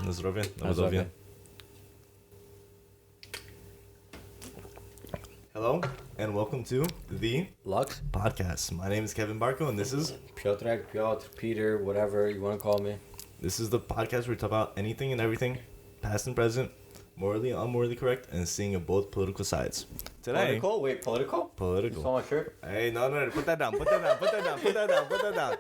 Na zdrowie. Na Na zdrowie. Hello, and welcome to the Lux? podcast. My name is Kevin Barco, and this is Piotr, Peter, whatever you want to call me. the podcast where we talk about anything and everything, past and present, morally and unmorally correct, and seeing of both political sides. Today, Political? Wait, political? You political. saw my shirt? Hey, no, put that down. Put that down.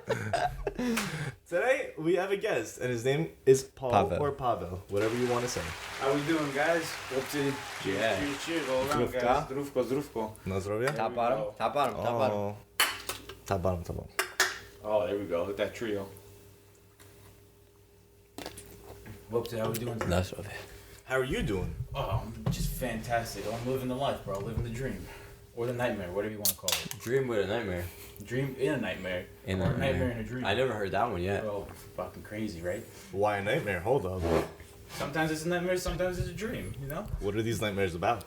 Today, we have a guest, and his name is Pavel. Or Pavel, whatever you want to say. How we doing, guys? Chłopcy, Yeah. cheers all around, Zdrówka. guys. Zdrówko. Na zdrowie? Top bottom? Top bottom. Oh. Top bottom. Oh, there we go. Look at that trio. Chłopcy, how we doing today? That's what How are you doing? Oh, I'm just fantastic. I'm living the life, bro. Living the dream. Or the nightmare, whatever you want to call it. Dream with a nightmare. Dream in a nightmare. In or a a nightmare nightmare. in a dream. I never heard that one yet. Bro, fucking crazy, right? Why a nightmare? Hold up. Sometimes it's a nightmare, sometimes it's a dream, you know? What are these nightmares about?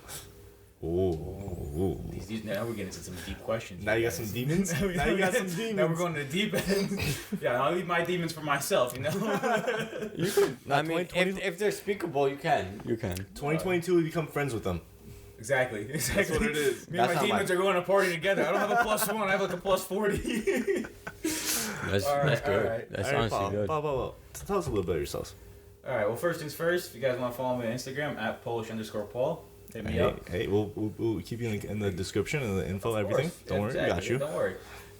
Ooh. Now we're getting into some deep questions. Now you got guys. some demons? Now you got some demons. Now we're going to the deep end. Yeah, I'll leave my demons for myself, you know? You can. Not I mean, 2020 if they're speakable, you can. You can. 2022, we become friends with them. Exactly. That's what it is. Me and That's my not demons my- are going to party together. I don't have a +1, I have like a +40. That's, All right, that's good. all right. That's All right, honestly good. Paul. Tell us a little bit of yourselves. Alright, well, first things first, if you guys want to follow me on Instagram, @Polish_Paul, hit me up. Hey, we'll keep you in the description and the info, Of everything. course. Don't worry, we Exactly. got you. Don't worry.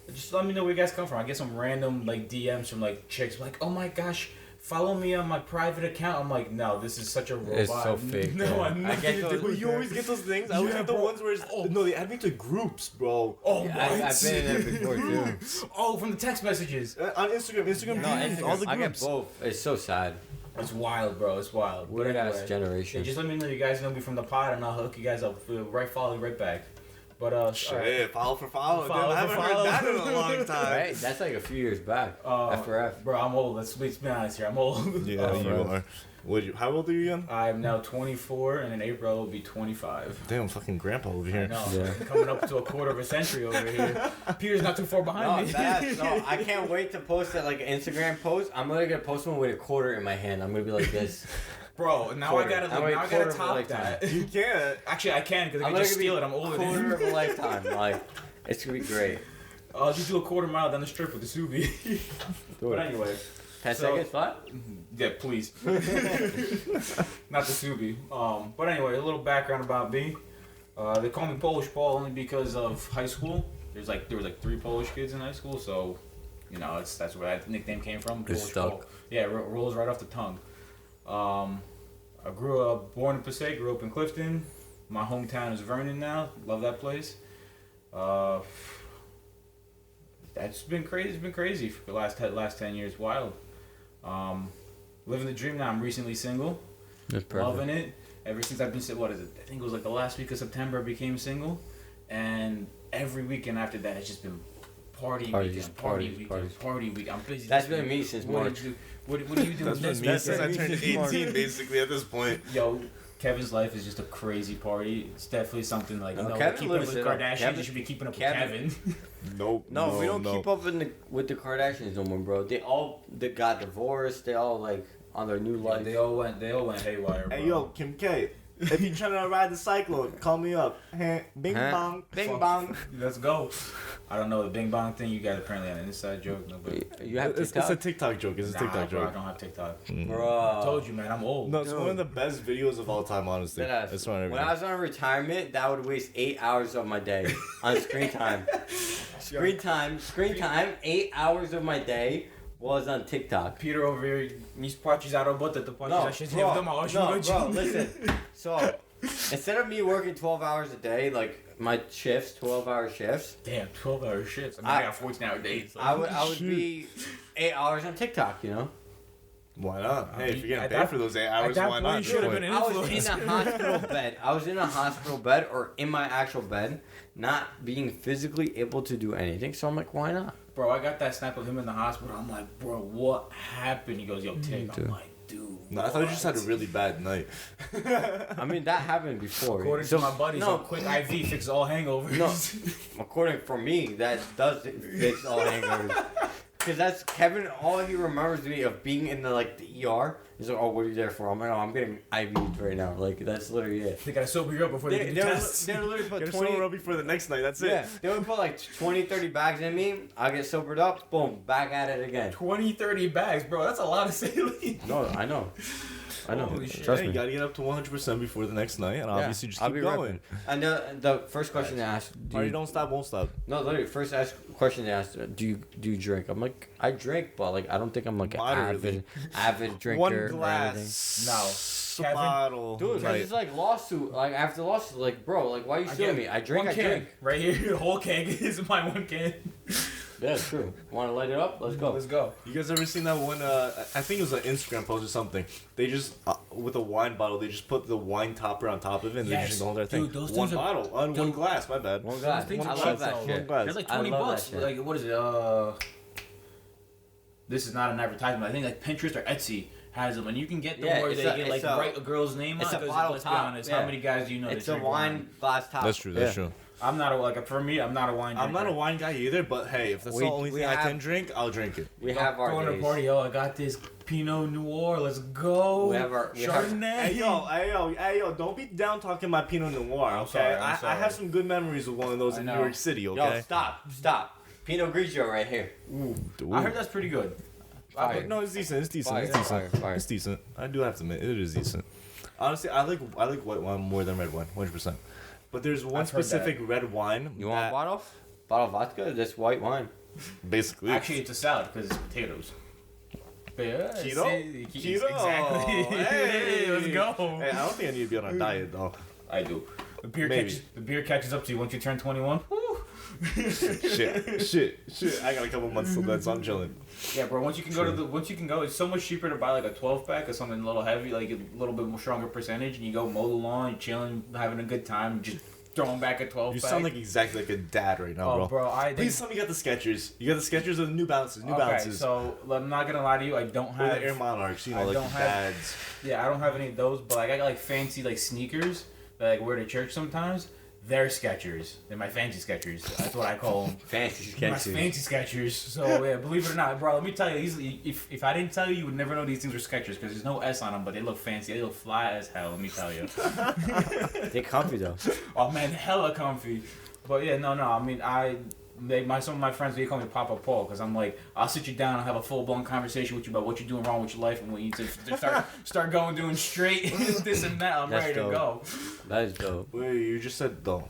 But just let me know where you guys come from. I get some random like DMs from like chicks like, oh my gosh, follow me on my private account. I'm like, no, this is such a robot. It's so fake, No, bro. I'm I not get gonna those- do You that. always get those things. I always Yeah, get the bro. ones where no, they add me to groups, bro. Oh, Yeah, what? I've been in there before too. Oh, from the text messages. On Instagram, No, DMs, all the I get groups. both. It's so sad. It's wild, bro. It's wild. But Weird ass anyway, generation. yeah, just let me know you guys know me from the pod, and I'll hook you guys up. Follow you right back. But Shit, alright. follow for follow. Follow Damn, I for haven't follow. heard that in a long time. Right? That's like a few years back. F for F. Bro, I'm old. Let's be honest here. I'm old. Yeah, you are. How old are you again? I'm now 24, and in April I'll be 25. Damn, fucking grandpa over I here. know. Yeah. Coming up to a quarter of a century over here. Peter's not too far behind me. No, I can't wait to post that like an Instagram post. I'm gonna post one with a quarter in my hand. I'm gonna be like this. Bro, now Quarter. I gotta, I'm like now I quarter gotta of a top lifetime. that. You can't. Actually, I can because I can gonna just be steal it. I'm older than quarter you. of a lifetime. Like, it's gonna be great. I'll just do a quarter mile down the strip with the Subi. But anyway, 10 So- seconds, what? yeah, please. Not the Subi. But anyway, a little background about me. They call me Polish Paul only because of high school. There was like 3 Polish kids in high school, so you know that's where that nickname came from. It's Polish stuck. Paul. Yeah, it rolls right off the tongue. I grew up born in Passaic, grew up in Clifton. My hometown is Vernon now. Love that place. That's been crazy. It's been crazy for the last 10 years. Wild. Living the dream now. I'm recently single. That's Loving it. Ever since I've been, what is it? I think it was like the last week of September I became single. And every weekend after that, it's just been party Parties, weekend, parties. party week. I'm busy. That's this been week. me since What March. do you do? What do you do? That's this been me week? since I me turned since March. 18, basically, at this point. Yo, Kevin's life is just a crazy party. It's definitely something like, you No, know, Kevin keeping up lives with it up. Kardashians. Kevin- You should be keeping up Kevin- with Kevin. Nope. No, we don't no. keep up with the Kardashians no more, bro. They got divorced. They all like on their new life. They all went haywire, bro. Hey, yo, Kim K. If you're trying to ride the cyclone, call me up. Bing Huh? bong. Bing Fuck. bong. Let's go. I don't know the Bing Bong thing. You got apparently an inside joke. No, but You have It's TikTok? a TikTok joke. It's a TikTok bro, I joke. don't have TikTok. Bro. I told you, man. I'm old. No, it's one of the best videos of all time, honestly. Deadass. It's one of When I was on retirement, that would waste 8 hours of my day on screen time. Screen time, 8 hours of my day was on TikTok. Peter over here, nici poate za robotę, to płacisz za siedzenie w domu 8 no, godzin. bro, listen. So, instead of me working 12 hours a day, like my shifts, 12-hour shifts, Damn, 12-hour shifts. I mean, I got 14-hour days. I would be 8 hours on TikTok, you know? Why not? Hey, if you're getting At paid that- for those 8 at hours, that why point, not? you should've do been it? an I was in influencer. a hospital bed. I was in a hospital bed or in my actual bed, not being physically able to do anything. So I'm like, why not? Bro, I got that snap of him in the hospital. I'm like, bro, what happened? He goes, yo, Tig. too. I'm like, dude. No, I thought you just had a what? really bad night. I mean, that happened before. According So- to my buddies, no, a quick IV fixes all hangovers. No. according for me, that does fix all hangovers. Cause that's Kevin. All he remembers me of being in the ER. He's like, "Oh, what are you there for?" I'm like, "Oh, I'm getting IV'd right now." Like that's literally it. They gotta sober you up before they do the test. They're literally put Get 20. sober before the next night. That's it. Yeah, they would put like 20, 30 bags in me. I get sobered up. Boom, back at it again. 20, 30 bags, bro. That's a lot of saline. No, I know. Holy shit. Trust Yeah, me. you gotta get up to 100% before the next night, and obviously just I'll keep be going. And the first question they asked, Party don't stop, won't stop. no, literally, question they asked, do you drink? I'm like, I drink, but like I don't think I'm like an Moderately. avid drinker. One or anything. glass. No. Kevin? Bottle. Dude, cause Right. it's like lawsuit. Like after lawsuit, like bro, like why you suing me? I drink. One I can. drink. Right here, the whole keg is my one can. Yeah, it's true. Want to light it up? Let's go. Let's go. You guys ever seen that one? I think it was an Instagram post or something. They just with a wine bottle, they just put the wine topper on top of it, and they Yes. just drink the whole entire thing. Dude, those one things are- bottle, one Dude. glass. My bad. One glass. things I are love cheap, that though. shit. glass. They're like I 20 love bucks. that shit. Like, what is it? This is not an advertisement. I think like Pinterest or Etsy has them, and you can get them where it's they a- get it's like a- write a girl's name on. it's a Because bottle let's be top, honest, yeah. how many guys do you know It's that a drink wine glass top. That's true. That's Yeah. true. I'm not for me. I'm not a wine. I'm not a drinker. wine guy either, but hey, if that's We- the only we thing I have- can drink, I'll drink it. We have our Going to a days. party. Oh, I got this Pinot Noir. Let's go. We have our- Chardonnay. Hey yo, don't be down talking about Pinot Noir, okay? sorry, I'm I sorry. have some good memories with one of those I in know. New York City, Yo, okay? stop. Pinot Grigio right here. Ooh. I heard that's pretty good. Fire. No, it's decent. It's decent. Fire, It's decent. fire. It's decent. I do have to admit, it is decent. Honestly, I like white wine more than red wine, 100%. But there's one I've heard specific red wine. You want a that- bottle? Bottle of vodka? That's white wine. Basically. Actually, it's a salad because it's potatoes. But yeah, Keto? Keto. Exactly. Hey. Let's go. Hey, I don't think I need to be on a diet though. I do. The beer Maybe. catches up to you once you turn 21. Woo. Shit. I got a couple months till then, so I'm chilling. Yeah, bro. Once you can go, it's so much cheaper to buy like a 12 pack or something a little heavy, like a little bit more stronger percentage, and you go mow the lawn, you're chilling, having a good time, just throwing back a 12 You pack. sound like exactly like a dad right now, oh, bro. bro. Please tell me you got the Skechers. You got the Skechers or the New Balances? New Balances. So I'm not gonna lie to you, I don't Or have. the Air Monarchs, you know, I like don't the have- dads. Yeah, I don't have any of those, but like, I got like fancy like sneakers that I like wear to church sometimes. They're Skechers. They're my fancy Skechers. That's what I call them. Fancy My sketches. fancy Skechers. So yeah, believe it or not, bro. Let me tell you, if I didn't tell you, you would never know these things were Skechers because there's no S on them, but they look fancy. They look fly as hell. Let me tell you. They comfy though. Oh man, hella comfy. But yeah, no. I mean, some of my friends they call me Papa Paul because I'm like, I'll sit you down and have a full blown conversation with you about what you're doing wrong with your life and what you need to start going doing straight this and that. I'm That's ready dope. to go. That is dope. Wait, you just said though.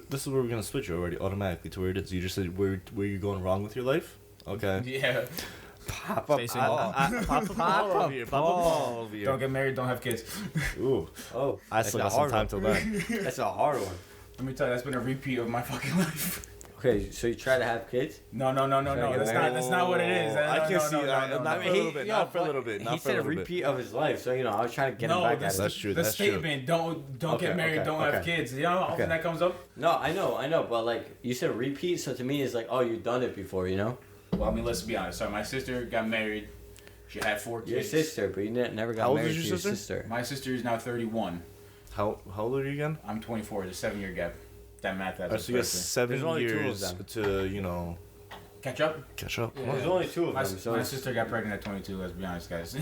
This is where we're gonna switch already automatically to where it is. You just said where you're going wrong with your life. Okay. Yeah. Papa Stay single. Papa Paul over here. Papa Paul over here. Don't get married. Don't have kids. Ooh. Oh, I that's still a got some hard time one. till then. That's a hard one. Let me tell you, that's been a repeat of my fucking life. Okay, so you try to have kids? No. Try to get married? That's not what it is. I can't see that. No. Not for a little bit. yo, Not for a but little bit. He Not for a said a little bit. repeat of his life, so I was trying to get him No, back at that's it. That's true. The That's true. statement, don't Okay, get married, okay, don't have okay. kids. You know how often Okay. that comes up? No, I know, but like you said repeat, so to me it's like, oh, you've done it before, you know? Well, I mean, let's be honest. So my sister got married. She had 4 kids. Your sister, but you never got How old married is to your your sister? sister. My sister is now 31. How old are you again? I'm 24. There's a 7-year gap. That math happens. So you got perfect. 7 There's only two of years them. to Catch up? catch up. Yeah. Wow. There's only two of My, them, so my it's- sister got pregnant at 22. Let's be honest, guys.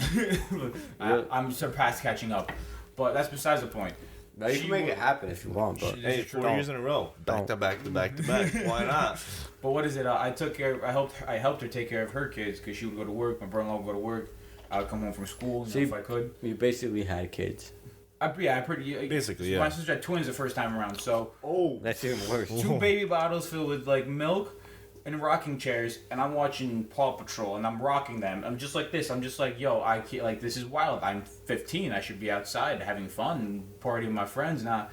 Yeah. I'm surpassed catching up, but that's besides the point. now you She can make wa- it happen if you want, but She- Hey, This is 4 true. years in a row, back to back to back to back. Why not? But what is it? I took care. I helped her take care of her kids because she would go to work. My brother-in-law would go to work. I would come home from school See, if I could. you basically had kids. I pretty Basically, My yeah. sister had twins the first time around, so Oh, That's even worse. 2 baby bottles filled with like milk and rocking chairs, and I'm watching Paw Patrol and I'm rocking them. I'm just like this. I'm just like, yo, I can't, like this is wild. I'm 15. I should be outside having fun and partying with my friends now.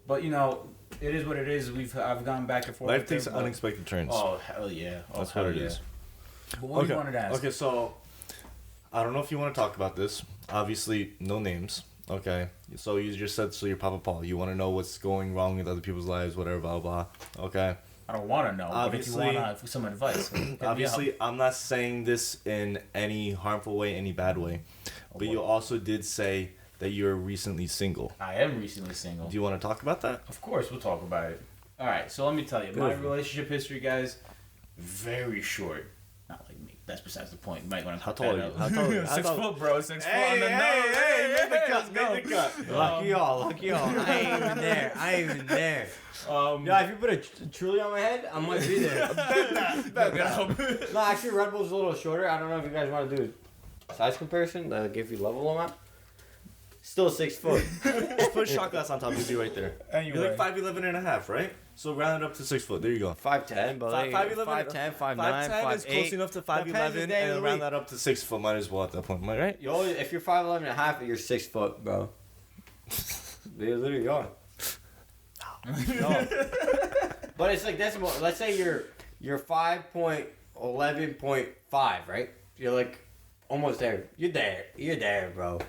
But you know, it is what it is. I've gone back and forth. life with her, takes but- unexpected turns. Oh hell yeah! Oh, That's hell what it yeah. is. But what do you wanted to ask? Okay, so I don't know if you want to talk about this. Obviously, no names. Okay, so you just said so you're Papa Paul. You want to know what's going wrong with other people's lives, whatever, blah blah. Okay. I don't want to know. Obviously- but if you want some advice, hit me up. Obviously, I'm not saying this in any harmful way, any bad way. But you also did say that you're recently single. I am recently single. Do you want to talk about that? Of course, we'll talk about it. All right, so let me tell you, my Beautiful. relationship history, guys, very short. Not like me. that's besides the point. You might want to How cut tall that are you? out. How tall are you? 6 foot, bro. 6 foot Hey, on the nose. hey, make the cut, let's go. make the cut. Lucky y'all. I ain't even there. Yeah, if you put a truly on my head, I might be there. No, actually, Red Bull's a little shorter. I don't know if you guys want to do a size comparison, like if you level them up. Still 6 foot. Just put shot glass on top of you right there. Anyway. You're like 5'11" and a half, right? So round it up to 6 foot. There you go. 5'10", but like 5'11", 5'10", 5'9", 5'10" is close 5'8". enough to Depends 5'11", the day of the and round week. that up to 6 foot. Might as well at that point. Am I right? You always, if you're 5'11" and a half, you're 6 foot, bro. They literally are. No. But it's like decimal. Let's say you're 5.11.5, right? You're like almost there. You're there, bro.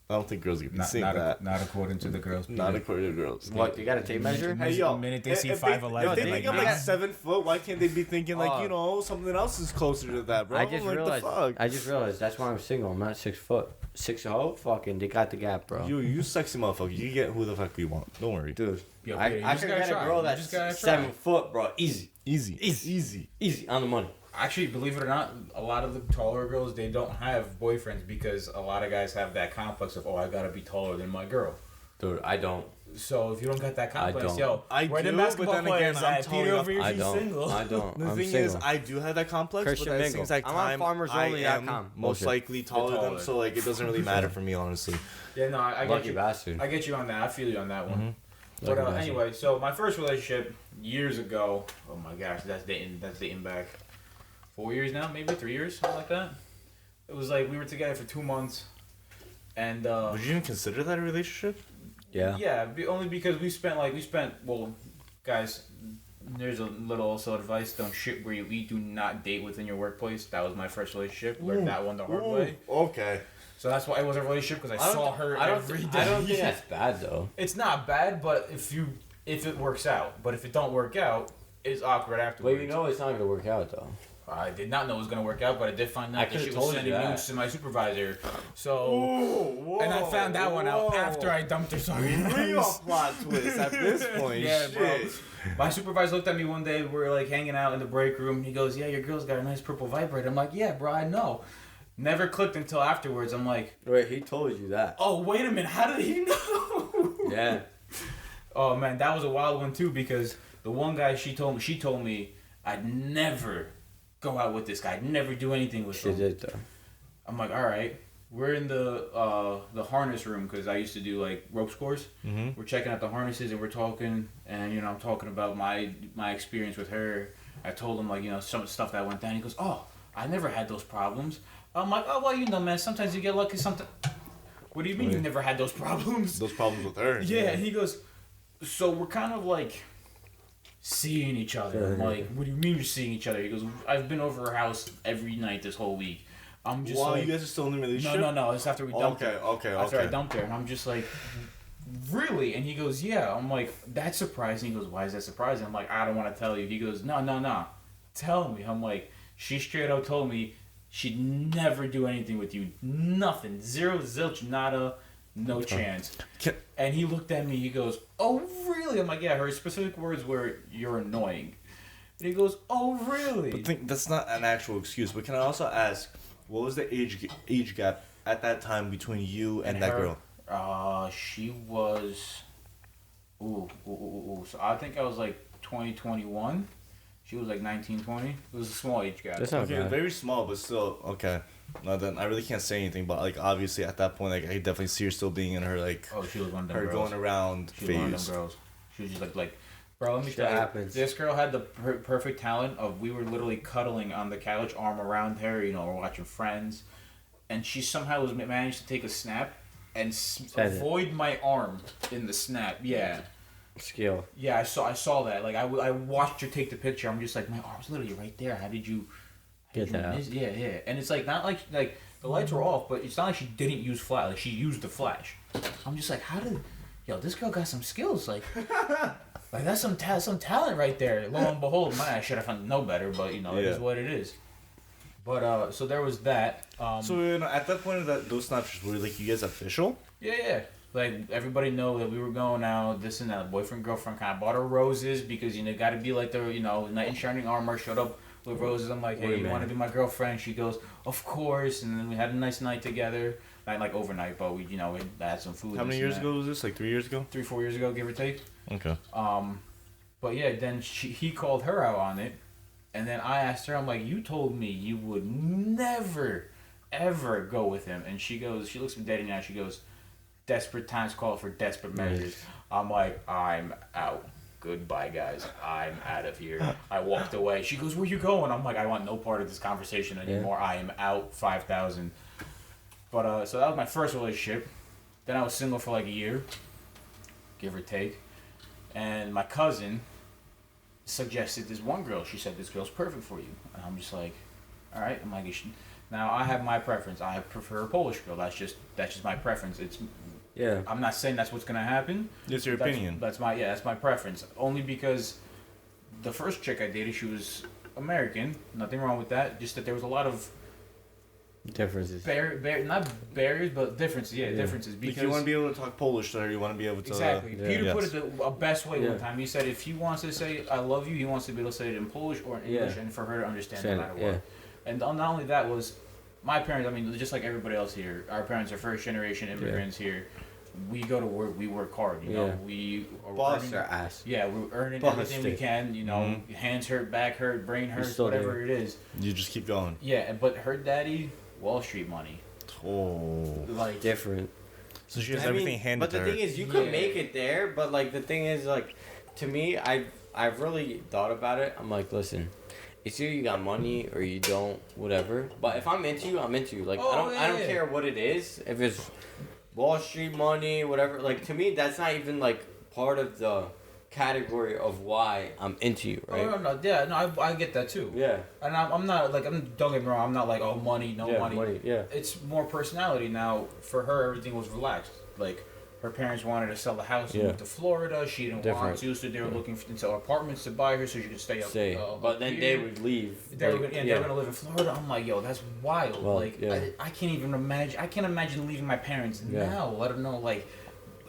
I don't think girls can see that. Not according to the girls. Not according to girls. What, you got a tape measure? Hey, yo, The minute they see if 5'11", if they they're think like, I'm like nah. 7 foot, why can't they be thinking like, you know, something else is closer to that, bro? I just like, realized. the fuck? I just realized that's why I'm single. I'm not 6 foot. 6'0", fucking, they got the gap, bro. You sexy motherfucker. You get who the fuck you want. Don't worry. Dude, Yo, I Peter, you could just gotta get a try. girl You that's just gotta try. 7 foot, bro. Easy, Easy. on the money. Actually, believe it or not, a lot of the taller girls, they don't have boyfriends because a lot of guys have that complex of, I gotta be taller than my girl. Dude, I don't. So if you don't got that complex, don't. yo, I where do, the basketball but then again, players I'm at? tall Peter enough- over here, I he's don't. single. I don't. The I'm thing single. is, I do have that complex, Christian but at the Mingle. same I'm on time, farmersonly.com. I am most Bullshit. likely taller than them, so like it doesn't really matter for me, honestly. Yeah, no, I get Lucky you. bastard. I get you on that. I feel you on that one. Mhm. But Lucky bastard. anyway, so my first relationship years ago. Oh my gosh, that's dating back 4 years now, maybe 3 years, something like that. It was like we were together for 2 months, and Would you even consider that a relationship? Yeah. only because we spent well, guys. There's a little also advice: don't shit where you eat. Do not date within your workplace. That was my first relationship. Learned that one the hard way. Okay. So that's why it was a relationship because I saw her every day. I don't think that's bad though. It's not bad, but if it works out, but if it don't work out, it's awkward afterwards. Well, you know it's not gonna work out though. I did not know it was gonna work out, but I did find I out that could've she told was you sending that. nudes to my supervisor. So, Whoa, and I found that one out after I dumped her. Sorry. Real plot twist at this point. Yeah, bro. Shit. My supervisor looked at me one day. We were like hanging out in the break room. He goes, "Yeah, your girl's got a nice purple vibrator." I'm like, "Yeah, bro, I know." Never clicked until afterwards. I'm like, Wait, he told you that? "Oh, wait a minute. How did he know?" Yeah. Oh man, that was a wild one too because the one guy she told me I'd never go out with this guy. I'd never do anything with She him. did though. I'm like, all right. We're in the harness room because I used to do like ropes course. Mm-hmm. We're checking out the harnesses and we're talking, and you know I'm talking about my experience with her. I told him like some stuff that went down. He goes, "Oh, I never had those problems." I'm like, "Oh well, man. Sometimes you get lucky. Sometimes." What do you mean you never had those problems? Those problems with her. Yeah, he goes, so we're kind of like seeing each other. I'm like, what do you mean you're seeing each other? He goes, I've been over her house every night this whole week. I'm just While like, you guys are still in the relationship? no, it's after we dumped her. Okay. After I dumped her, and I'm just like, really? And he goes, yeah. I'm like, that's surprising. He goes, why is that surprising? I'm like, I don't want to tell you. He goes, no, tell me. I'm like, she straight up told me she'd never do anything with you. Nothing. Zero, zilch, nada, no chance. And he looked at me, he goes, oh, really? I'm like, yeah, her specific words were, you're annoying. And he goes, oh, really? But that's not an actual excuse. But can I also ask, what was the age gap at that time between you and that her, girl? She was, so I think I was like 2021. She was like 19, 20. It was a small age gap. That's not Okay, bad. very small, but still, okay. No, then I really can't say anything, but like obviously at that point, like I definitely see her still being in her like Oh, she was one of them her girls. going around She was one of phase. them girls. She was just like, bro, let me Shit tell you. happens. This girl had the perfect talent of we were literally cuddling on the couch, arm around her. We're watching Friends, and she somehow was managed to take a snap and avoid my arm in the snap. Yeah. Skill. Yeah, I saw that. Like I watched her take the picture. I'm just like, my arm's literally right there. How did you Get that out. Yeah. And it's like not like the lights were off, but it's not like she didn't use flash. Like she used the flash. I'm just like, this girl got some skills. Like that's some talent right there. Lo and behold, I should have no better, but it is what it is. But so there was that. So at that point of those snapshots, were like you guys official? Yeah. Like everybody know that we were going out, this and that. Boyfriend, girlfriend kind of bought her roses because got to be like the knight in shining armor. Showed up with roses. I'm like, hey, Wait, you man. want to be my girlfriend? She goes, of course. And then we had a nice night together. Not like overnight, but we had some food. How many years ago was this? Like 3 years ago? 3-4 years ago, give or take. Okay. But yeah, then he called her out on it, and then I asked her, I'm like, you told me you would never, ever go with him, and she looks at me dead now, she goes, desperate times call for desperate measures. I'm like, I'm out. Goodbye, guys. I'm out of here. I walked away. She goes, where you going? I'm like, I want no part of this conversation anymore. I am out. 5,000. But so that was my first relationship. Then I was single for like a year, give or take. And my cousin suggested this one girl. She said, this girl's perfect for you. And I'm just like, all right. I'm like, now I have my preference. I prefer a Polish girl. That's just my preference. I'm not saying that's what's gonna happen. It's your opinion. That's my preference. Only because the first chick I dated, she was American. Nothing wrong with that. Just that there was a lot of differences. Not barriers, but differences. Yeah, differences. Because like you want to be able to talk Polish to her. You want to be able to. Exactly. Peter put it the best way one time. He said if he wants to say "I love you," he wants to be able to say it in Polish or in English, and for her to understand no matter what. And not only that was my parents. I mean, just like everybody else here, our parents are first generation immigrants here. We go to work. We work hard. You know, we are boss our ass. Yeah, we're earning everything we can. You know, hands hurt, back hurt, brain hurts, whatever it is. You just keep going. Yeah, but her daddy, Wall Street money. Oh, like different. So she has everything handed to her. But the thing is, you could make it there. But like the thing is, like to me, I've really thought about it. I'm like, listen, it's either you got money or you don't, whatever. But if I'm into you, I'm into you. Like I don't care what it is. If it's Wall Street money, whatever. Like to me, that's not even like part of the category of why I'm into you, right? Oh, no, I get that too. Yeah. And I'm not like don't get me wrong. I'm not like money, money. Yeah. It's more personality now. For her, everything was relaxed. Like her parents wanted to sell the house and move to Florida. She didn't want to, so they were looking to sell apartments to buy her so she could stay up. But then they would leave. They were gonna live in Florida. I'm like, yo, that's wild. Well, I can't even imagine. I can't imagine leaving my parents now. Let them know like.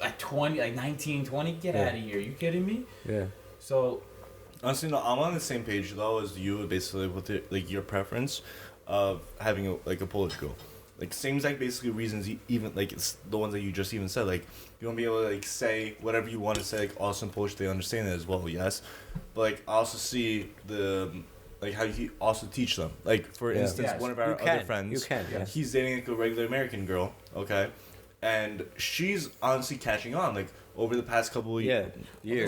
At 20, like 19, 20, get out of here. You kidding me? Yeah. So, honestly, no, I'm on the same page though as you, basically with like your preference of having a Polish girl. Like same exact basically reasons, even like it's the ones that you just even said. Like you want to be able to like say whatever you want to say, like awesome Polish. They understand it as well, yes. But like I also see the like how you also teach them. Like for instance, one of our other friends, he's dating like a regular American girl. Okay. And she's honestly catching on, like over the past couple of years,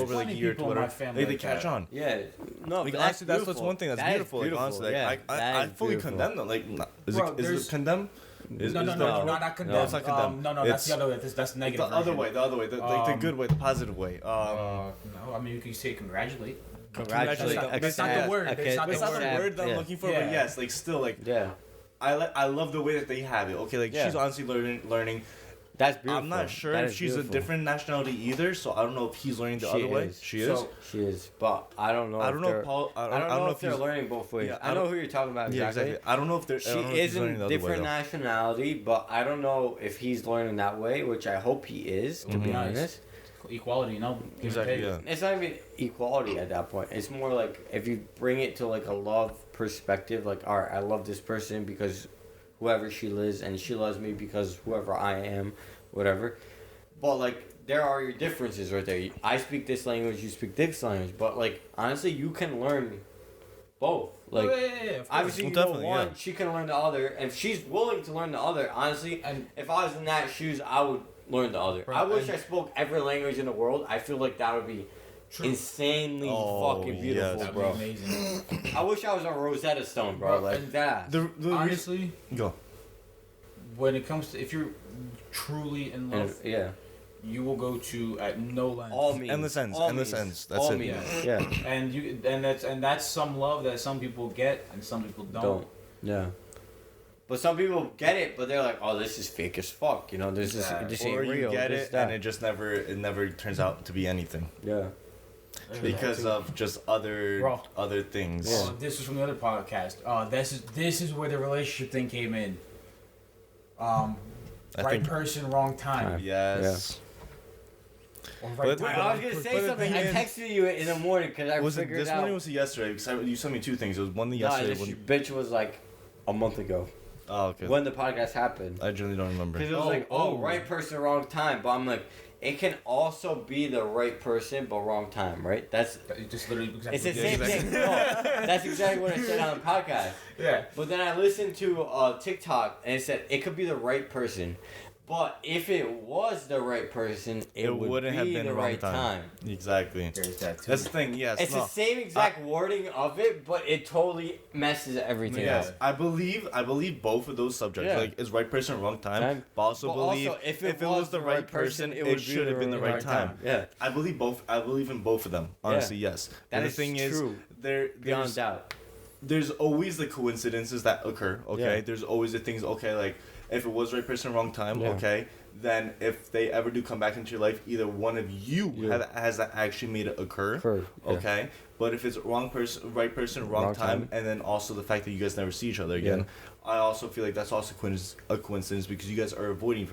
over like a year to whatever. They catch on. Yeah, no, like honestly, that's what's one thing that's beautiful. Like honestly, like, I fully condemn them. Like, is it condemn? No, not condemn. No, it's not condemn. No, that's the other way. That's the negative. The other way, like the good way, the positive way. No, I mean you can say congratulate. Congratulate. That's not the word. That's not the word that I'm looking for. But yes, like still like. Yeah. I love the way that they have it. Okay, like she's honestly learning. That's beautiful. I'm not sure if she's a different nationality either, so I don't know if he's learning the other way. She is, but I don't know. I don't know if they're learning both ways. Yeah, I know who you're talking about exactly. I don't know if they're. She is a different nationality, but I don't know if he's learning that way, which I hope he is. To be honest, equality, exactly. Yeah. It's not even equality at that point. It's more like if you bring it to like a love perspective, like all right, I love this person because whoever she is, and she loves me because whoever I am, whatever. But like there are your differences right there. I speak this language, you speak this language, but like honestly, you can learn both. Like obviously you know one, she can learn the other, and if she's willing to learn the other, honestly, and if I was in that shoes, I would learn the other. I wish I spoke every language in the world. I feel like that would be insanely fucking beautiful, bro. Amazing. I wish I was a Rosetta Stone, bro. Like that. Honestly, go. When it comes to if you're truly in love, you will go to at no length. All means. Endless ends. That's all it. Means. Yeah. And that's some love that some people get and some people don't. Yeah. But some people get it, but they're like, "Oh, this is fake as fuck," you know. This ain't or real. You get it, and it just never turns out to be anything. Yeah. Because of just other things. Yeah. This was from the other podcast. This is where the relationship thing came in. Right person, wrong time. Yes. Or But- right I was gonna say something. I texted you in the morning because I Was it figured this out. morning or was it yesterday? Because you sent me two things. It was one yesterday. This One... bitch was like a month ago Oh, okay. when the podcast happened. I generally don't remember. Because it was right person, wrong time. But I'm like, it can also be the right person, but wrong time, right? That's It just literally exactly it's the what it same is. thing. No, that's exactly what I said on the podcast. Yeah. But then I listened to TikTok and it said it could be the right person, but if it was the right person, it wouldn't be have been the right time. Exactly. There's that too. That's the thing. Yes. It's the same exact wording of it, but it totally messes everything Yes, up. I believe both of those subjects. Yeah. Like, is right person, wrong time. But also But believe also, if it was the right person, it should have been the right time. Yeah, I believe both. I believe in both of them. Honestly, yes. that But the is thing true. Beyond there's doubt. there's always the coincidences that occur. Okay, Yeah. there's always the things. Okay, like if it was right person, wrong time. Yeah. Okay, then if they ever do come back into your life, either one of you has actually made it occur. Yeah. Okay, but if it's wrong person, right person, wrong time, and then also the fact that you guys never see each other again, I also feel like that's also a coincidence because you guys are avoiding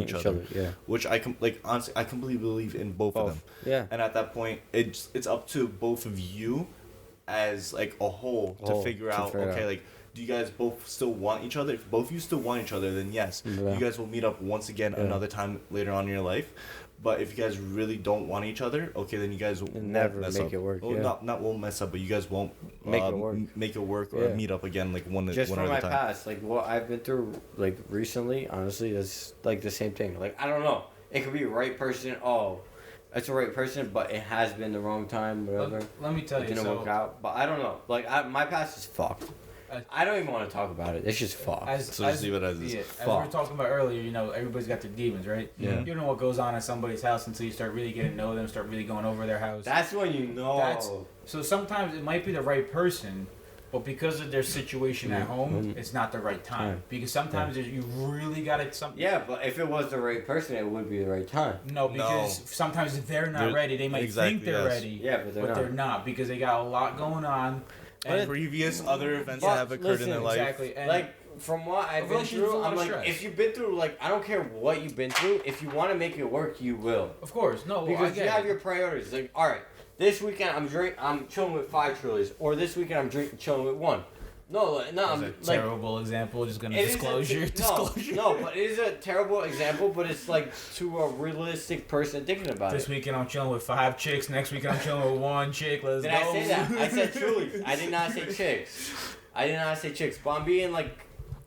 each other. Yeah. Which honestly, I completely believe in both of them. Yeah. And at that point, it's up to both of you, as like a whole, to figure out. Okay, like, do you guys both still want each other? If both of you still want each other, then yes, you guys will meet up once again another time later on in your life. But if you guys really don't want each other, okay, then you guys will never mess make up. it work. Well, not won't mess up, but you guys won't make it work or meet up again like one Just one from other my time. past, like what I've been through, like recently, honestly, it's like the same thing. Like I don't know, it could be the right person. Oh, it's the right person, but it has been the wrong time. Whatever. Let me tell It you. didn't work out, but I don't know. Like my past is fucked. I don't even want to talk about it. It's just fucked. So just leave it as is. Yeah, as we were talking about earlier, everybody's got their demons, right? Yeah. You don't know what goes on at somebody's house until you start really getting to know them, start really going over their house. That's when you know. So sometimes it might be the right person, but because of their situation at home, it's not the right time. Because sometimes you really got it. Yeah, but if it was the right person, it would be the right time. No, because sometimes if they're not ready, they might think they're ready. Yeah, but they're not because they got a lot going on. And previous other events that have occurred in their life. Exactly. And like from what I've been through, I'm like, if you've been through, like, I don't care what you've been through. If you want to make it work, you will. Of course, no, because you have your priorities. Like, all right, this weekend I'm chilling with 5 Trulies, or this weekend I'm chilling with 1. No, I'm like terrible example. Just gonna disclosure. No, but it is a terrible example. But it's like to a realistic person thinking about this weekend I'm chilling with 5 chicks. Next weekend I'm chilling with 1 chick. Let's Did go. I say that? I said Trulies. I did not say chicks. I did not say chicks. But I'm being like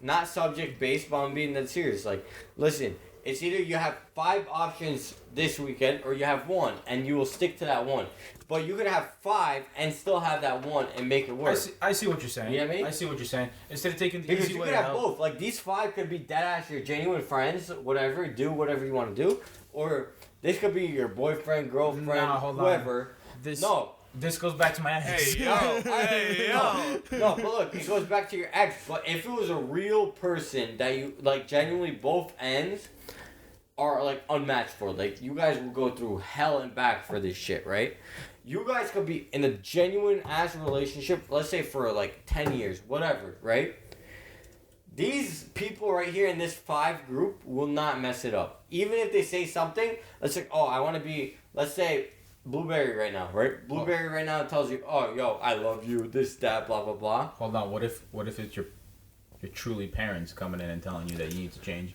not subject based. But I'm being that serious. Like, listen, it's either you have 5 options this weekend or you have 1, and you will stick to that 1. But you could have 5 and still have that 1 and make it work. I see what you're saying. You know what I mean? I see what you're saying. Instead of taking the because easy you way could have out. both. Like these 5 could be dead ass your genuine friends, whatever. Do whatever you want to do, or this could be your boyfriend, girlfriend, whoever. This goes back to my ex. Hey yo. No, but look, it goes back to your ex. But if it was a real person that you like, genuinely both ends are like unmatched for. Like you guys will go through hell and back for this shit, right? You guys could be in a genuine ass relationship, let's say for like 10 years, whatever, right? These people right here in this 5 group will not mess it up. Even if they say something, let's say, oh, I want to be, let's say, Blueberry right now, right? Blueberry right now tells you, oh, yo, I love you, this, that, blah, blah, blah. Hold on, what if it's your truly parents coming in and telling you that you need to change?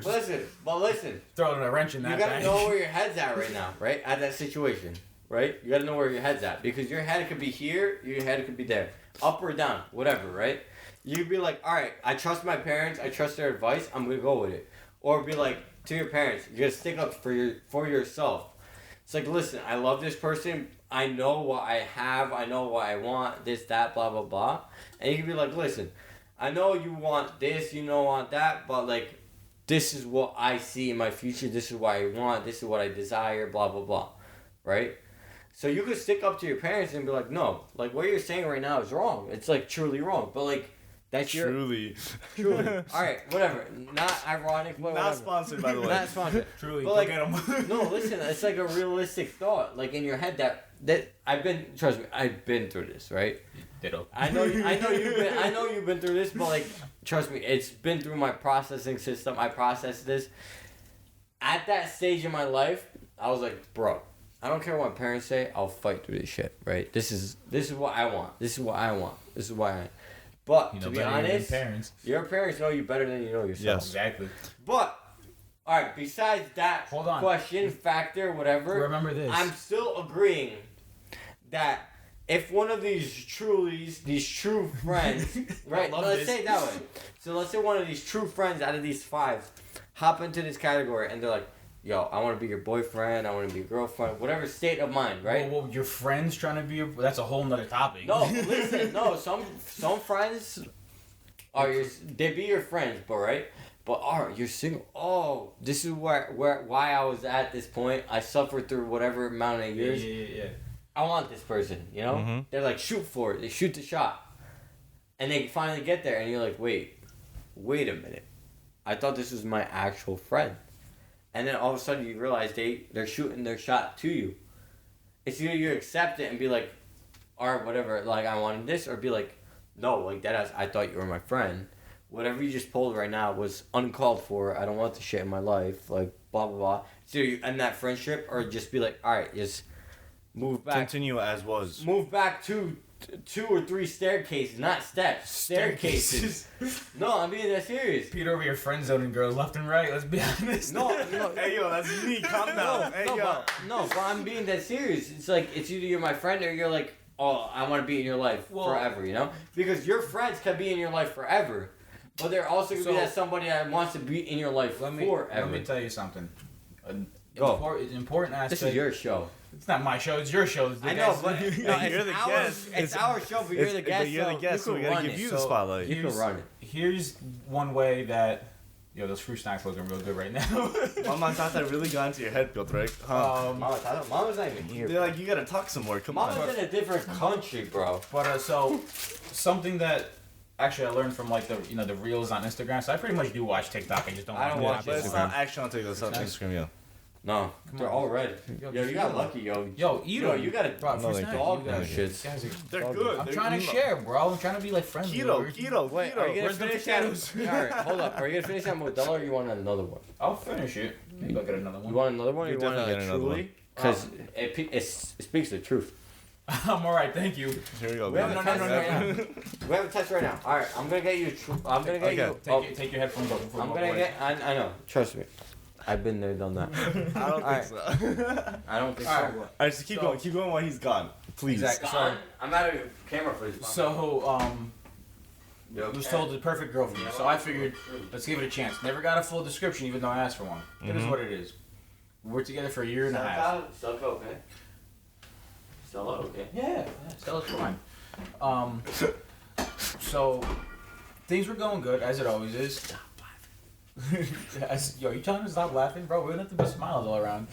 Listen. Throwing a wrench in that. You gotta know where your head's at right now, right? At that situation, right? You gotta know where your head's at because your head could be here, your head could be there, up or down, whatever, right? You'd be like, all right, I trust my parents, I trust their advice, I'm gonna go with it, or be like to your parents, you gotta stick up for yourself. It's like, listen, I love this person. I know what I have. I know what I want. This, that, blah, blah, blah. And you can be like, listen, I know you want this, you know, want that, but like, this is what I see in my future. This is what I want. This is what I desire, blah, blah, blah. Right? So you could stick up to your parents and be like, no, like what you're saying right now is wrong. It's like truly wrong. But like, that's Truly. All right, whatever. Not ironic, but Not whatever. sponsored, by the way. Not sponsored. Truly, but like, look at 'em. no, listen. It's like a realistic thought, like in your head that I've been. Trust me, I've been through this, right? Ditto. I know you've been through this, but like, trust me, it's been through my processing system. I processed this. At that stage in my life, I was like, bro, I don't care what my parents say. I'll fight through this shit, right? This is what I want. This is what I want. This is why I. But to be honest, your parents know you better than you know yourself. Yes. Exactly. But all right, besides that question, factor, whatever. Remember this. I'm still agreeing that if one of these true friends, right? Let's say it that way. So let's say one of these true friends out of these 5 hop into this category and they're like, yo, I want to be your boyfriend, I want to be your girlfriend, whatever state of mind, right? Well, your friends trying to be your... That's a whole nother topic. No, listen, no, some friends they be your friends, but right? But you're single. Oh, this is why I was at this point. I suffered through whatever amount of years. Yeah. I want this person, you know? Mm-hmm. They're like, shoot for it. They shoot the shot. And they finally get there, and you're like, wait a minute. I thought this was my actual friend. And then all of a sudden you realize they're shooting their shot to you. It's either you accept it and be like, or whatever, like, I wanted this, or be like, no, like, deadass, I thought you were my friend. Whatever you just pulled right now was uncalled for. I don't want this shit in my life. Like, blah, blah, blah. So you end that friendship, or just be like, all right, just move back. Continue as was. Move back 2 or 3 staircases, not steps. Staircases. No, I'm being that serious. Peter over your friend zoning girls left and right. Let's be honest. No. Hey, yo, that's me. Calm down. But I'm being that serious. It's like, it's either you're my friend or you're like, oh, I want to be in your life forever, you know? Because your friends can be in your life forever. But they're also going to be that somebody that wants to be in your life forever. Let me tell you something. Go. Important aspect. This is your show. It's not my show. It's your show. I know, but you're the guest. It's our show, but you're the guest. But you're the guest, so we gotta give you the spotlight. You can run it. Here's one way that... Yo, those fruit snacks looking real good right now. Mama Tata really got into your head, Piotr. Huh? Mama's not even here. They're like, you gotta talk some more. Come on. Mama's in a different country, bro. But so something that actually I learned from like the reels on Instagram. So I pretty much do watch TikTok. I just don't. I don't watch But it. it's not actually on TikTok. It's on Instagram, yeah. No, they're all red. Yo, you got lucky, yo. Yo, eat them. You got a dog that shit. They're good. I'm trying to share, bro. I'm trying to be like friends. Keto. Wait, are you gonna Where's the finish that? potatoes? Alright, hold up. Are you gonna finish that Modelo or you want another one? I'll finish it. Maybe I'll get another one. You want another one or You you want definitely a get another one. Truly? Because it speaks the truth. I'm alright, thank you. Here we go. We have a No. We have a test right now. Alright, I'm gonna get you. I'm gonna get you. Take your headphones off before I'm you gonna walk away. get. I know. Trust me. I've been there, done that. I don't think so. I don't think Alright. so. Alright, just keep going. Keep going while he's gone. Please. Exactly. Gone? I'm out of camera for this. So I was told the perfect girl for me, so I figured let's give it a chance. Never got a full description, even though I asked for one. It is what it is. We worked together for a year and a half. Stella okay? Stella okay? Yeah, Stella's fine. So things were going good as it always is. Stop laughing. Yo, you telling me to stop laughing, bro? We're gonna have to be smiles all around.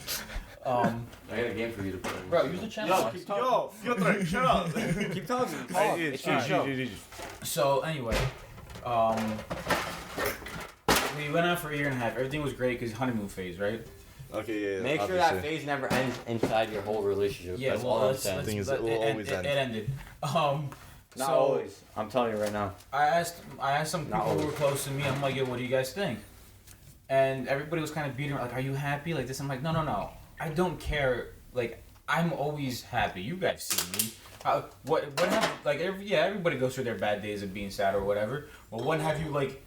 I got a game for you to play. Bro, use the channel. Yo, keep talking. Yo, Piotr, shut up. Keep talking. Hey, It's your show. So anyway, we went out for a year and a half. Everything was great because honeymoon phase, right? Okay, yeah. Make sure that phase never ends inside your whole relationship. Yeah, That's well, all I'm saying. thing is, it will always end. It ended. Not always. I'm telling you right now. I asked some people who were close to me. I'm like, yo, what do you guys think? And everybody was kind of beating her, like, are you happy? Like this. I'm like, no. I don't care. Like, I'm always happy. You guys see me. What have like everybody goes through their bad days of being sad or whatever. Well, when have you like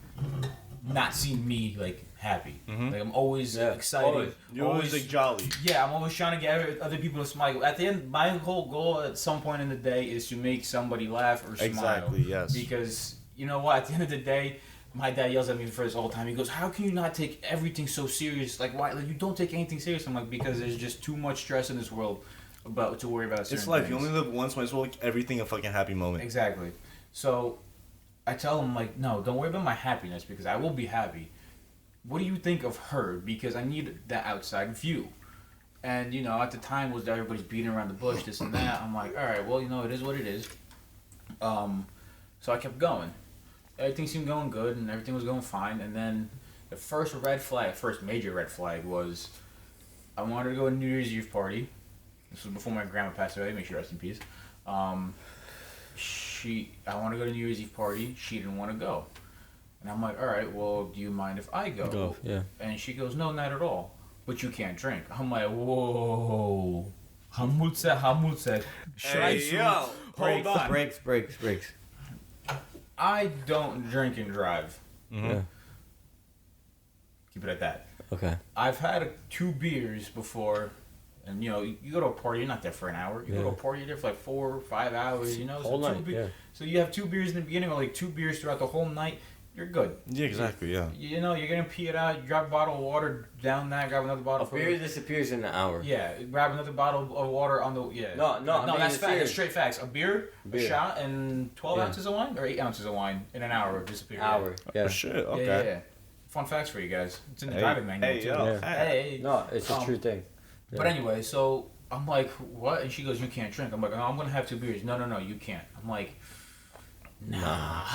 not seen me like happy? Like I'm always excited. You're always like jolly. Yeah, I'm always trying to get other people to smile. At the end, my whole goal at some point in the day is to make somebody laugh or smile. Exactly. Yes. Because you know what? At the end of the day, my dad yells at me for this all the time. He goes, "How can you not take everything so serious? Like why? Like you don't take anything serious." I'm like, because there's just too much stress in this world to worry about. It's life. Things. You only live once. Might as well make everything a fucking happy moment. Exactly. So I tell him like, no, don't worry about my happiness because I will be happy. What do you think of her? Because I need that outside view. And you know, at the time was that everybody's beating around the bush, this and that. I'm like, all right, well, you know, it is what it is. So I kept going. Everything seemed going good, and everything was going fine. And then the first major red flag was I wanted to go to a New Year's Eve party. This was before my grandma passed away. May she rest in peace. I want to go to New Year's Eve party. She didn't want to go. And I'm like, all right, well, do you mind if I go? Yeah. And she goes, no, not at all. But you can't drink. I'm like, whoa. Hamutse. Hey, yo. Hold on. Breaks. I don't drink and drive. Mm-hmm. Yeah. Keep it at that. Okay. I've had 2 beers before. And, you know, you go to a party, you're not there for an hour. You go to a party, you're there for like 4 or 5 hours, you know? Whole night, yeah. So you have 2 beers in the beginning or like 2 beers throughout the whole night, you're good. Yeah, exactly, yeah. You know, you're going to pee it out, you grab a bottle of water, down that, grab another bottle A beer disappears in an hour. Yeah, grab another bottle of water on the, yeah. No, that's facts, that's straight facts. A beer, a Beer. shot, and 12 ounces of wine, or 8 ounces of wine in an hour disappear. Hour, yeah. Oh, shit, okay. Yeah. Fun facts for you guys. It's in the driving manual, Hey, too. yo. Yeah. Hey. No, it's a true thing. Yeah. But anyway, so I'm like, what? And she goes, you can't drink. I'm like, no, I'm going to have 2 beers. No, you can't. I'm like, nah.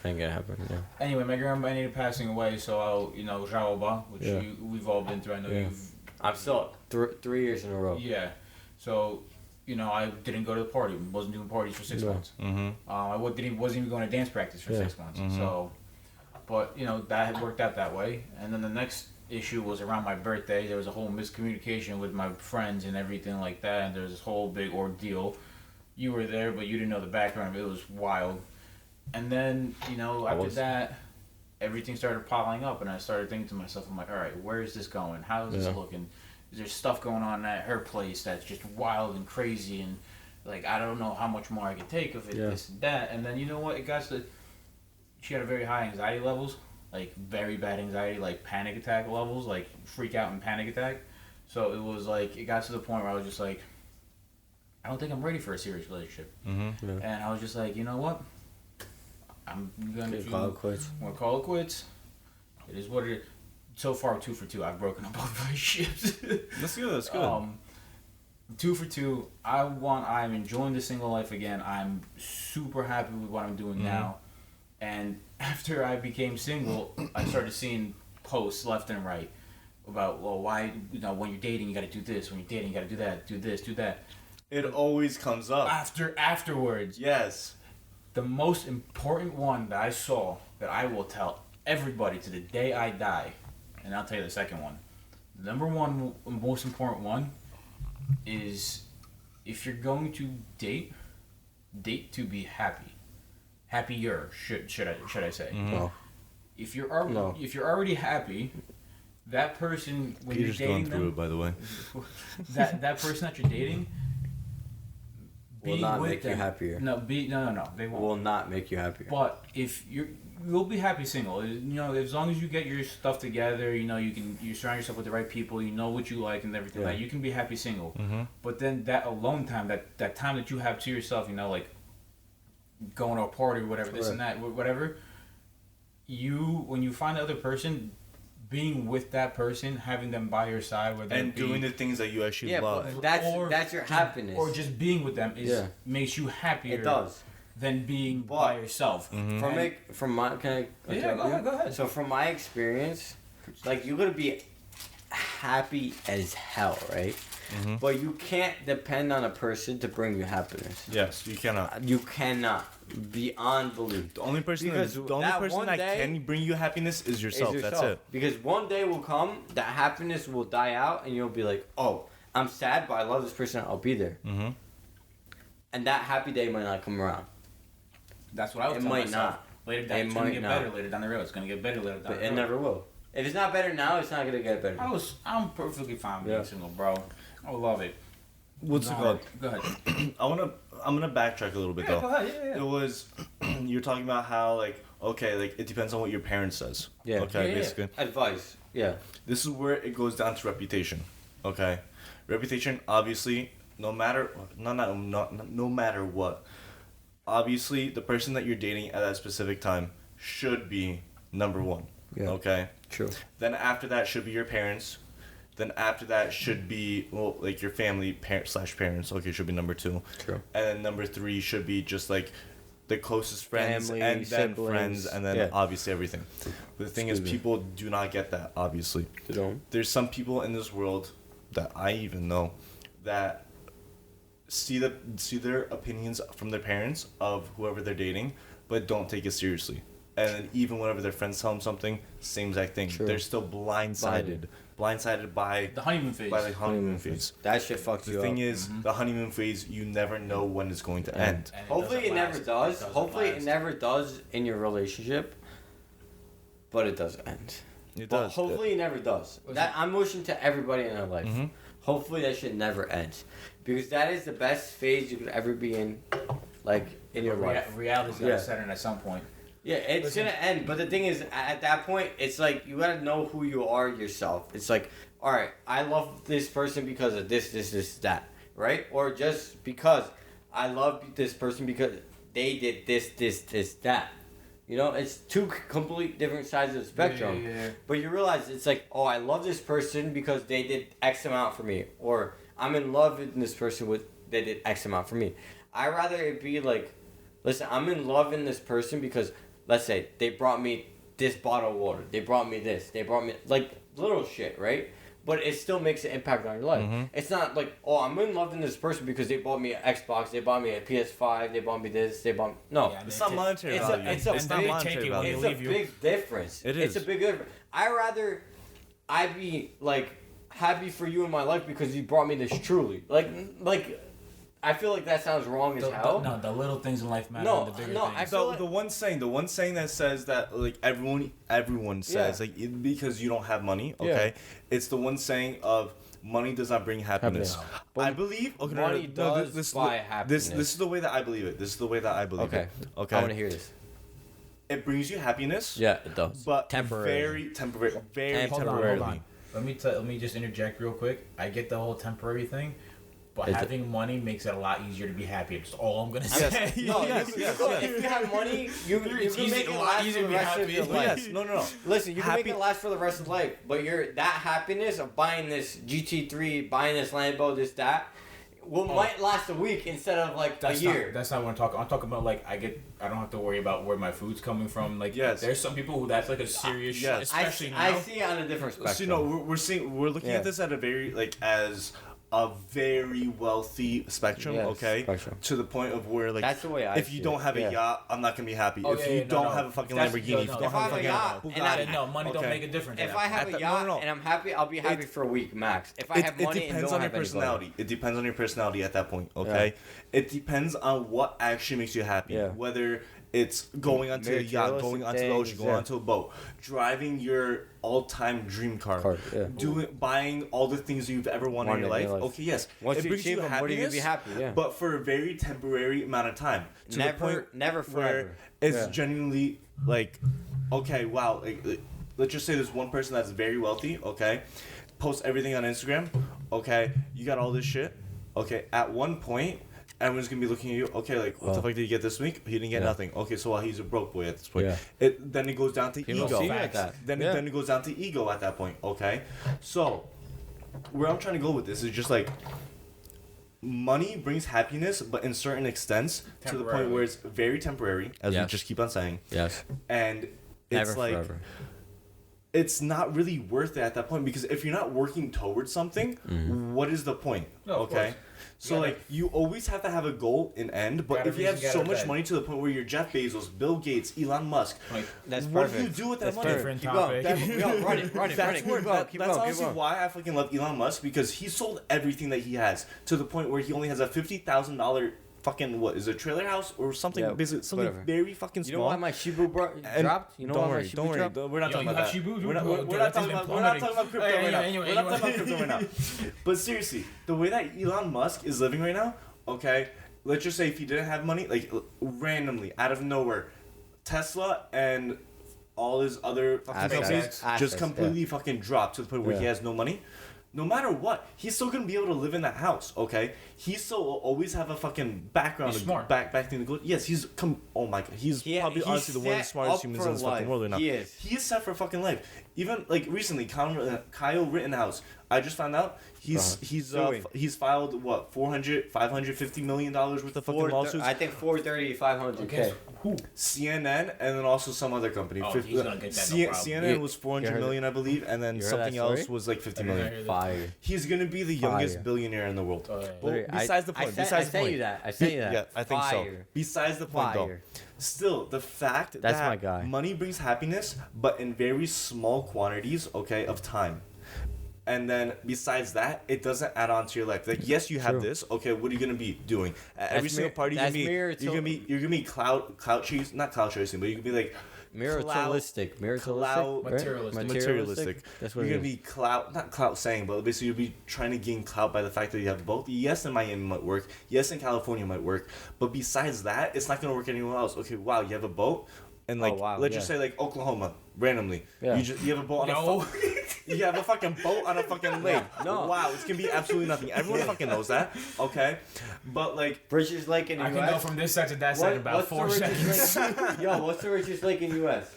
Ain't gonna happen, yeah. Anyway, my grandma ended up passing away, so I'll, you know, Jaoba, which Yeah. we've all been through. I know you've... I'm still 3 years in a row. Yeah. So, you know, I didn't go to the party. Wasn't doing parties for 6 months. Mm-hmm. I wasn't even going to dance practice for 6 months. Mhm. So, but, you know, that had worked out that way. And then the next issue was around my birthday. There was a whole miscommunication with my friends and everything like that. And there was this whole big ordeal. You were there, but you didn't know the background of it. It was wild. And then, you know, after that, everything started piling up. And I started thinking to myself, I'm like, all right, where is this going? How is this looking? Is there stuff going on at her place that's just wild and crazy? And, like, I don't know how much more I could take of it, this and that. And then, you know what? It got to... She had a very high anxiety levels, like very bad anxiety, like panic attack levels, like freak out and panic attack. So it was like, it got to the point where I was just like, I don't think I'm ready for a serious relationship. Mm-hmm. Yeah. And I was just like, you know what? I'm going to Call it quits. I'm going to call it quits. It is what it is. So far, 2 for 2. I've broken up both relationships. That's good. 2 for 2. I'm enjoying the single life again. I'm super happy with what I'm doing now. And after I became single, I started seeing posts left and right about, well, why, you know, when you're dating, you got to do this. When you're dating, you got to do that, do this, do that. It always comes up. Afterwards. Yes. The most important one that I saw that I will tell everybody to the day I die, and I'll tell you the second one. The number one, most important one is if you're going to date to be happy. Happier, should I say? Mm-hmm. No. If you're already happy, that person when Peter's you're going dating through them, it, by the way. that person that you're dating Will not make you happier. No, they won't. Will not make you happier. But if you'll be happy single. You know, as long as you get your stuff together, you know, you surround yourself with the right people, you know what you like and everything. Like, you can be happy single. Mm-hmm. But then that alone time, that time that you have to yourself, you know, like going to a party or whatever, this and that, whatever. When you find the other person, being with that person, having them by your side, and doing the things that you actually love. That's your happiness. Or just being with them makes you happier. It does. Than being by yourself. Mm-hmm. From my go ahead. So from my experience, like, you're gonna be happy as hell, right? Mm-hmm. But you can't depend on a person to bring you happiness. Yes, you cannot. You cannot. Beyond belief. The only person Because that can bring you happiness is yourself. That's it. Because one day will come that happiness will die out, and you'll be like, "Oh, I'm sad, but I love this person. I'll be there." Mm-hmm. And that happy day might not come around. That's what I would tell myself. not. Later down, it's gonna get better later down the road. It's gonna get better later down But the road. it never will. If it's not better now, it's not gonna get better. I'm perfectly fine being single, bro. I love it. What's it called? Go ahead. I'm gonna backtrack a little bit though. Go ahead. Yeah. It was you're talking about how like it depends on what your parent says. Yeah. Okay, basically. Advice. Yeah. This is where it goes down to reputation. Okay, reputation obviously no matter what. Obviously, the person that you're dating at that specific time should be number one. Yeah. Okay. True. Then after that should be your parents. Then after that should be your family parents. Okay, should be number 2. True. And then number 3 should be just like the closest friends, Family, and then siblings, friends, and then obviously everything. But the thing is, people do not get that. Obviously, They don't. there's some people in this world that I even know that see their opinions from their parents of whoever they're dating, but don't take it seriously. And then even whenever their friends tell them something, same exact thing. True. They're still blindsided by The honeymoon phase. By the honeymoon phase. That shit fucks you The up. thing is, the honeymoon phase, you never know when it's going to end. And Hopefully it never doesn't does. last. Hopefully it never does in your relationship. But it does end. It But does. hopefully it never does. That I'm wishing to everybody in their life. Mm-hmm. Hopefully that shit never ends. Because that is the best phase you could ever be in, like, in your life. Reality's Yeah. gotta set in at some point. Yeah, it's Listen. gonna end. But the thing is, at that point, it's like you gotta know who you are yourself. It's like, all right, I love this person because of this, that, right? Or just because I love this person because they did this, that. You know, it's two complete different sides of the spectrum. Yeah. But you realize it's like, oh, I love this person because they did X amount for me, or I'm in love with this person with they did X amount for me. I rather it be like, listen, I'm in love in this person because, let's say, they brought me this bottle of water, they brought me this, they brought me like little shit, right? But it still makes an impact on your life. Mm-hmm. It's not like, oh, I'm in love in this person because they bought me an Xbox, they bought me a PS5, they bought me this, they bought me... No. Yeah, It's not monetary It's value. it's a It's not big- monetary it when value. they It's a leave you. big difference. It It's is. a big difference. I be like happy for you in my life because you brought me this truly. Like I feel like that sounds wrong as hell. No, the little things in life matter. No, than the bigger no, things. I feel So like- the one saying that says that like everyone says Yeah. like because you don't have money, Yeah. okay? It's the one saying of money does not bring happiness. Happiness. I believe okay, money does this, buy this happiness. this is the way that I believe it. This is the way that I believe Okay. it. Okay. I want to hear this. It brings you happiness. Yeah, it does. But Temporarily. very temporary, very Hold on, temporarily. hold on. Let me just interject real quick. I get the whole temporary thing, but It's- having money makes it a lot easier to be happy. That's all I'm gonna Yes. say. No, Yes, you yes, can- yes. if you have money, you It's can easy- make it a lot last for easier the to be rest of happy. your Oh, life. yes, no. Listen, you can Happy- make it last for the rest of life, but that happiness of buying this GT3, buying this Lambo, this, that, might last a week instead of like a year. That's not what I'm talking. I'm talking about like I don't have to worry about where my food's coming from. Like Yes. there's some people who that's like a serious shit, yes. especially I now. see it on a different spectrum. So, you know, we're looking Yeah. at this at a very as a very wealthy spectrum, Yes, okay? spectrum. To the point of where like That's the way I if you see don't it, have a yeah. yacht, I'm not gonna be happy. Oh, if yeah, you yeah, don't no. have a fucking That's- Lamborghini, no, if you no. don't If have I a have a fucking yacht, and I- No, money don't Okay. make a difference. If I have a no, yacht no. and I'm happy, I'll be happy for a week max. If I have it money and depends don't on your have anybody. personality. It depends on your personality at that point, okay? It depends on what actually makes you happy. Yeah. Whether it's going onto a yacht, Materialistic going onto the ocean, things, going yeah. onto a boat, driving your all-time dream car, Yeah. buying all the things you've ever wanted in your life. Okay, yes, Once it you brings achieve you them, what are you gonna be happiness, happy? Yeah. but for a very temporary amount of time. To the point never where forever. it's Yeah. genuinely like, okay, wow. Let's just say there's one person that's very wealthy, okay, posts everything on Instagram, okay, you got all this shit, okay. At one point, everyone's gonna be looking at you, okay, like what the fuck did he get this week? He didn't get nothing. Okay, so he's a broke boy at this point. Yeah. Then it goes down to People ego. see you at that. Then Yeah. then it goes down to ego at that point, okay. So where I'm trying to go with this is just like money brings happiness, but in certain extents to the point Temporarily. where it's very temporary, as we Yes. just keep on saying, Yes. and Never it's like forever. it's not really worth it at that point because if you're not working towards something, Mm-hmm. what is the point? No, of okay. course. So gotta- like you always have to have a goal in end, but Gotta if you have reason, so gotta much bed. money to the point where you're Jeff Bezos, Bill Gates, Elon Musk, Like, That's what perfect. do you do with that That's money? perfect. Different Keep going. topic. Yo, run it, run it. That's Keep where going, keep that's going, honestly keep going. why I fucking love Elon Musk because he sold everything that he has to the point where he only has a $50,000 fucking what is it, a trailer house or something, Yeah, basically something whatever. very fucking You small. know why my Shibu dropped? You know don't why worry, my Shibu don't worry. dropped? We're not Yo, talking you about have that. Shibu? We're not, Dude, we're that not thing's talking been about we're not talking about crypto plummeting. right now. Anyway, We're not talking about crypto right now. anyway. But seriously, the way that Elon Musk is living right now, okay, let's just say if he didn't have money, like randomly out of nowhere, Tesla and all his other fucking Assets. companies Assets, just yeah. completely fucking dropped to the point where he Yeah. has no money. No matter what, he's still gonna be able to live in that house, okay? He still will always have a fucking background. He's of smart. Back thing to go. Yes, oh my god, he's probably honestly the one of the smartest humans in this fucking world right now. He is. He is set for fucking life. Even like recently, Kyle Rittenhouse. I just found out Suing. he's filed what 550 million dollars worth of fucking lawsuits. I think 430, 500K. Against who? CNN and then also some other company. Oh, he's gonna get that, no problem. CNN was You 400 heard million, I believe, and then you heard something that else story? was like 50 I million. heard that. Fire. He's gonna be the youngest billionaire in the world. Oh, yeah. Well, Literally, besides the point. I sent you that. Yeah, I think so. Besides the point, though. Fire. Still, the fact That's that my guy. money brings happiness, but in very small quantities, okay, of time. And then besides that, it doesn't add on to your life. Like, yes, you have True. this. Okay, what are you gonna be doing at every single party? You're gonna be clout chasing, not clout chasing, but you can be like Materialistic. materialistic. That's what you're it gonna is. be not clout saying, but basically you'll be trying to gain clout by the fact that you have both. Yes, in Miami might work. Yes, in California might work. But besides that, it's not gonna work anywhere else. Okay, wow, you have a boat, and like let's just say like Oklahoma, randomly. Yeah. You have a boat on you have a fucking boat on a fucking lake. No. Wow, it's gonna be absolutely nothing. Everyone fucking knows that. Okay, but like Richest lake in the I U.S. can go from this side to that side in about 4 seconds. Yo, what's the richest lake in the U.S.?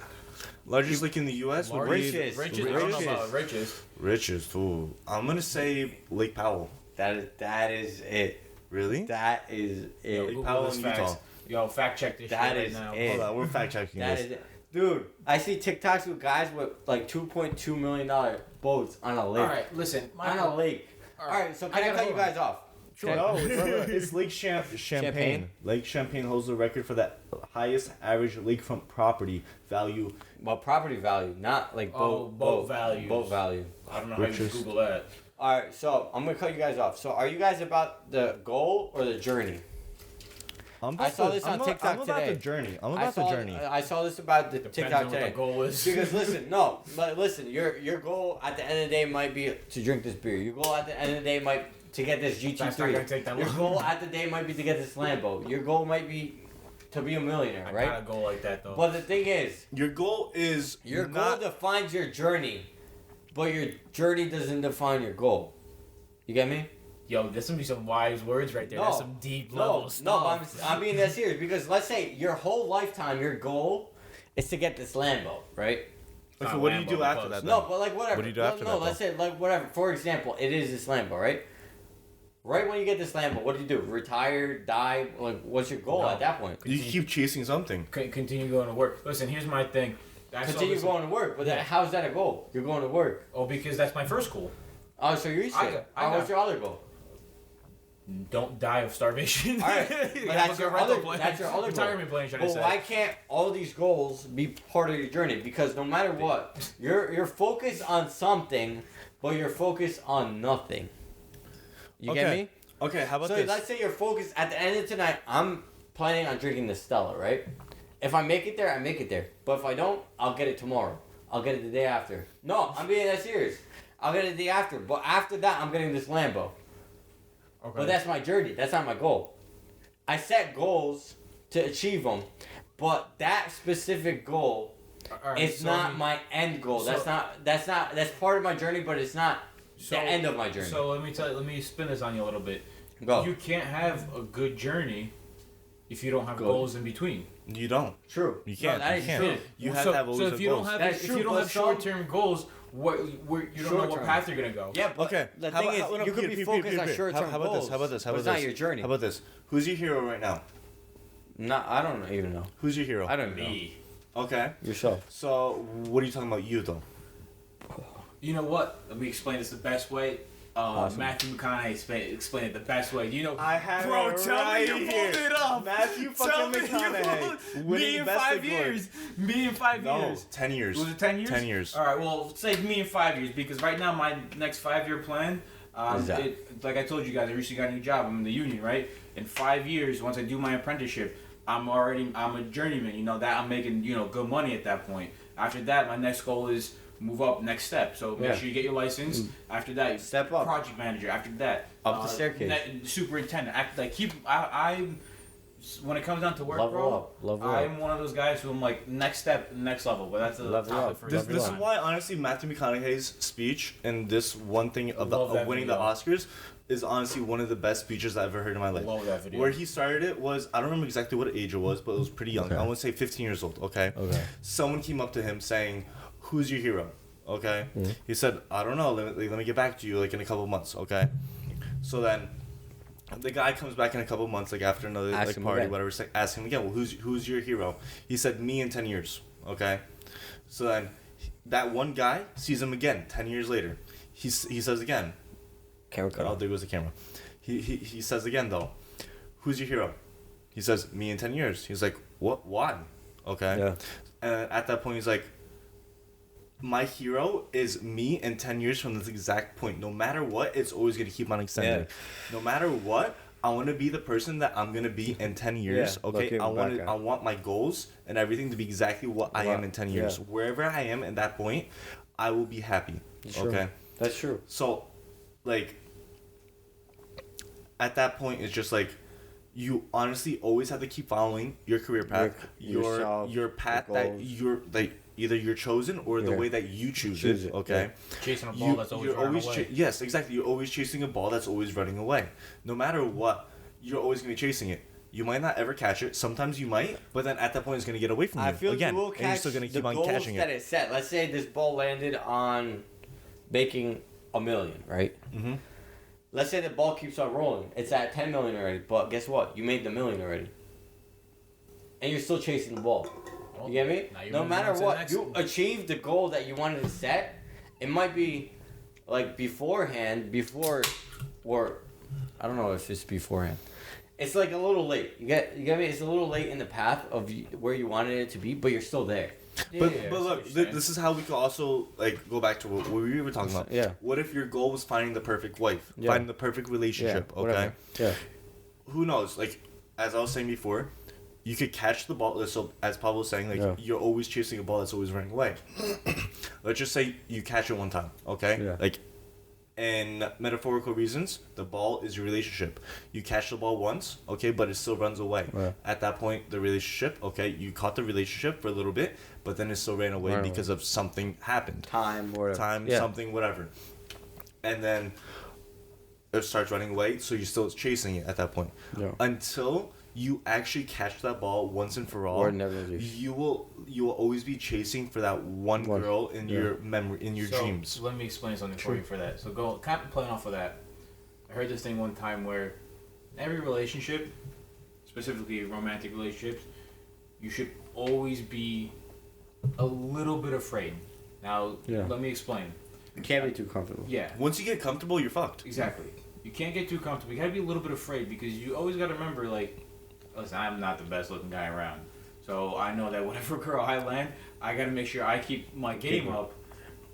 largest lake in the U.S. would be Richest. I don't know about richest. richest. Ooh, I'm gonna say Lake Powell. That is it. Really? That is it. Google Powell this in facts. Utah. Yo, fact check this That shit right is now. it. Hold on, we're fact checking That this. is it. Dude, I see TikToks with guys with like $2.2 million boats on a lake. All right, listen. On a lake. All right, so can I cut you guys off? Sure. No, it's Lake Champagne. Champagne? Lake Champagne holds the record for the highest average lakefront property value. Well, property value, not like boat values. Boat value. I don't know how you Richest. Google that. All right, so I'm gonna cut you guys off. So, are you guys about the goal or the journey? I saw this on TikTok I'm about today. the journey. I'm about the journey. I saw this about the Depends TikTok on what today. the goal is. Because listen, your goal at the end of the day might be to drink this beer. Your goal at the end of the day might to get this GT3. That's not gonna take that Your long. goal at the day might be to get this Lambo. Your goal might be to be a millionaire, I right? gotta go like that though. But the thing is, Your goal is your not, goal defines your journey, but your journey doesn't define your goal. You get me? Yo, there's gonna be some wise words right there. That's some deep level stuff. No, I'm being that serious because let's say your whole lifetime, your goal is to get this Lambo, right? Okay, what do you do after that? No, then? but like whatever. What do you do after that, No, let's say like whatever. For example, it is this Lambo, right? Right when you get this Lambo, what do you do? Retire, die? Like, what's your goal at that point? You keep chasing something. Continue going to work. Listen, here's my thing. Continue going to work, but how's that a goal? You're going to work. Oh, because that's my first goal. Oh, so you reached it. What's your other goal? Don't die of starvation. All right, but that's your other retirement plan. Should I But say? why can't all these goals be part of your journey? Because no matter what, you're focused on something, but you're focused on nothing. You get me? Okay, how about So this? let's say you're focused at the end of tonight. I'm planning on drinking the Stella, right? If I make it there, I make it there. But if I don't, I'll get it tomorrow. I'll get it the day after. No, I'm being that serious. I'll get it the day after. But after that, I'm getting this Lambo. Okay. But that's my journey. That's not my goal. I set goals to achieve them, but that specific goal is not my end goal. That's part of my journey, but it's not the end of my journey. So let me spin this on you a little bit. Go. You can't have a good journey if you don't have goals in between. You don't. True. You can't. No, that you is can't. true. You have to have always so if you goals. don't have That's if true, you don't but have short-term goals, you don't know what Short-term. path you're gonna go. Yeah, but Okay. the How thing about- is, how- no, you could Peter, be focused on Peter. short-term How about goals. this? How about this? How but about it's not this? your journey. How about this? Who's your hero right now? I don't even know. Who's your hero? I don't know. Me. Okay. Yourself. So what are you talking about? You though. You know what? Let me explain this the best way. Awesome. Matthew Mcconaughey explained it the best way. You know, I have bro, it tell right me you here. pulled it off. Matthew Tell fucking me you McConaughey. pulled- Winning me in Best 5 of Glory. years. Me in 5 No, years. 10 years. Was it 10 years? 10 years. All right. Well, say me in 5 years because right now my next 5-year plan. Is that? Like I told you guys, I recently got a new job. I'm in the union, right? In 5 years, once I do my apprenticeship, I'm a journeyman. You know that I'm making good money at that point. After that, my next goal is move up, next step. So make sure you get your license. After that, Step up. Project manager. After that, Up the staircase. Superintendent. When it comes down to work, Level bro, up. I'm one of those guys who I'm like next step, next level. But that's a Level topic up. for This another is time. why, honestly, Matthew McConaughey's speech and this one thing of Love that winning video. the Oscars is honestly one of the best speeches I've ever heard in my life. Love that video. Where he started it was, I don't remember exactly what age it was, but it was pretty young. Okay. I want to say 15 years old, okay? Okay. Someone came up to him saying, who's your hero? Okay? Mm-hmm. He said, I don't know, let me get back to you like in a couple months, okay? So then the guy comes back in a couple months, like after another Ask like him party, again. whatever. It's like, ask him again. Well, who's your hero? He said, me in 10 years. Okay, so then that one guy sees him again 10 years later. he says again. Camera cut Oh, off. there goes the camera. He says again though, who's your hero? He says, me in 10 years. He's like, what? Why? Okay. Yeah. And at that point, he's like, my hero is me in 10 years from this exact point. No matter what, it's always going to keep on extending. Yeah. No matter what, I want to be the person that I'm going to be in 10 years. Yeah, Okay. I want my goals and everything to be exactly what I am in 10 years. Yeah. Wherever I am at that point, I will be happy. True. Okay. That's true. So, like, at that point, it's just like, you honestly always have to keep following your career path, your path that you're like either you're chosen or the way that you choose it. Okay, chasing a ball that's always running away. Yes, exactly. You're always chasing a ball that's always running away. No matter what, you're always gonna be chasing it. You might not ever catch it. Sometimes you might, but then at that point, it's gonna get away from you. I feel again, you will and catch you're still gonna keep the on goals catching that it. it set. Let's say this ball landed on making $1 million, right? Mm-hmm. Let's say the ball keeps on rolling. It's at 10 million already, but guess what? You made the $1 million already. And you're still chasing the ball. Well, You get me? No matter what, you achieve. achieved the goal that you wanted to set. It might be like beforehand, or I don't know if it's beforehand. It's like a little late. You get me? It's a little late in the path of where you wanted it to be, but you're still there. But look, this is how we could also like go back to what we were talking about. Yeah. What if your goal was finding the perfect wife, finding the perfect relationship? Yeah, okay. whatever. Yeah. Who knows? Like, as I was saying before, you could catch the ball. So as Pablo was saying, like you're always chasing a ball that's always running away. Let's just say you catch it one time. Okay. Yeah. Like, in metaphorical reasons, the ball is your relationship. You catch the ball once, okay, but it still runs away. Right. At that point, the relationship, okay, you caught the relationship for a little bit, but then it still ran away because of something happened. Time, whatever. Something, whatever. And then it starts running away, so you're still chasing it at that point. Yeah. Until you actually catch that ball once and for all, Or never leaves. you will always be chasing for that one girl in your memory, in your dreams. Let me explain something for you for that. So kind of playing off of that. I heard this thing one time where every relationship, specifically romantic relationships, you should always be a little bit afraid. Now, let me explain. You can't be too comfortable. Yeah. Once you get comfortable, you're fucked. Exactly. You can't get too comfortable. You gotta be a little bit afraid because you always gotta remember, like, listen, I'm not the best looking guy around. So I know that whatever girl I land, I gotta make sure I keep my game up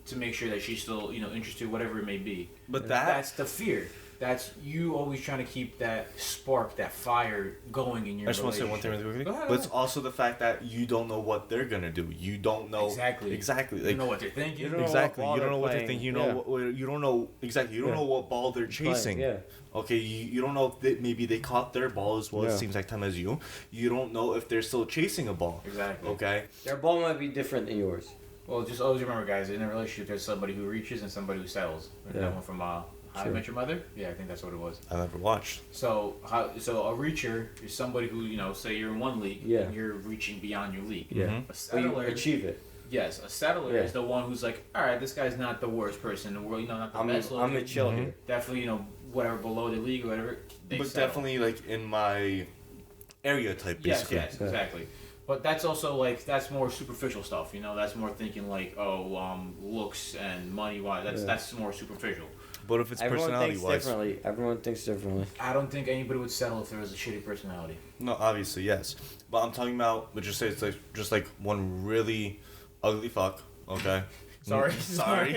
to make sure that she's still, interested, whatever it may be. But that's the fear. That's you always trying to keep that spark, that fire going in your relationship. I just want to say one thing really quickly. Go ahead, But it's also the fact that you don't know what they're gonna do. You don't know Exactly. Like, You know what they're thinking. You don't know exactly. what ball You don't know what they're they're thinking. playing. You don't know exactly. You don't know what ball they're chasing. Yeah. Okay. You don't know if maybe they caught their ball as well. It seems like time as you. You don't know if they're still chasing a ball. Exactly. Okay. Their ball might be different than yours. Well, just always remember, guys, in a relationship, there's somebody who reaches and somebody who settles. That one from How I Met Your Mother? Yeah, I think that's what it was. I never watched. So a reacher is somebody who, say you're in one league and you're reaching beyond your league. Yeah. Mm-hmm. A settler, achieve it. Yes, a settler is the one who's like, all right, this guy's not the worst person in the world, not the best looking. I'm a chill here. Definitely, whatever below the league or whatever. But settle. definitely like in my area type, basically. Yes, exactly. But that's also like that's more superficial stuff, That's more thinking like, looks and money wise. That's more superficial. But if it's personality wise, Everyone thinks differently. I don't think anybody would settle if there was a shitty personality. no, obviously yes. But I'm talking about, let's just say it's like just like one really ugly fuck. Okay. Sorry. Sorry.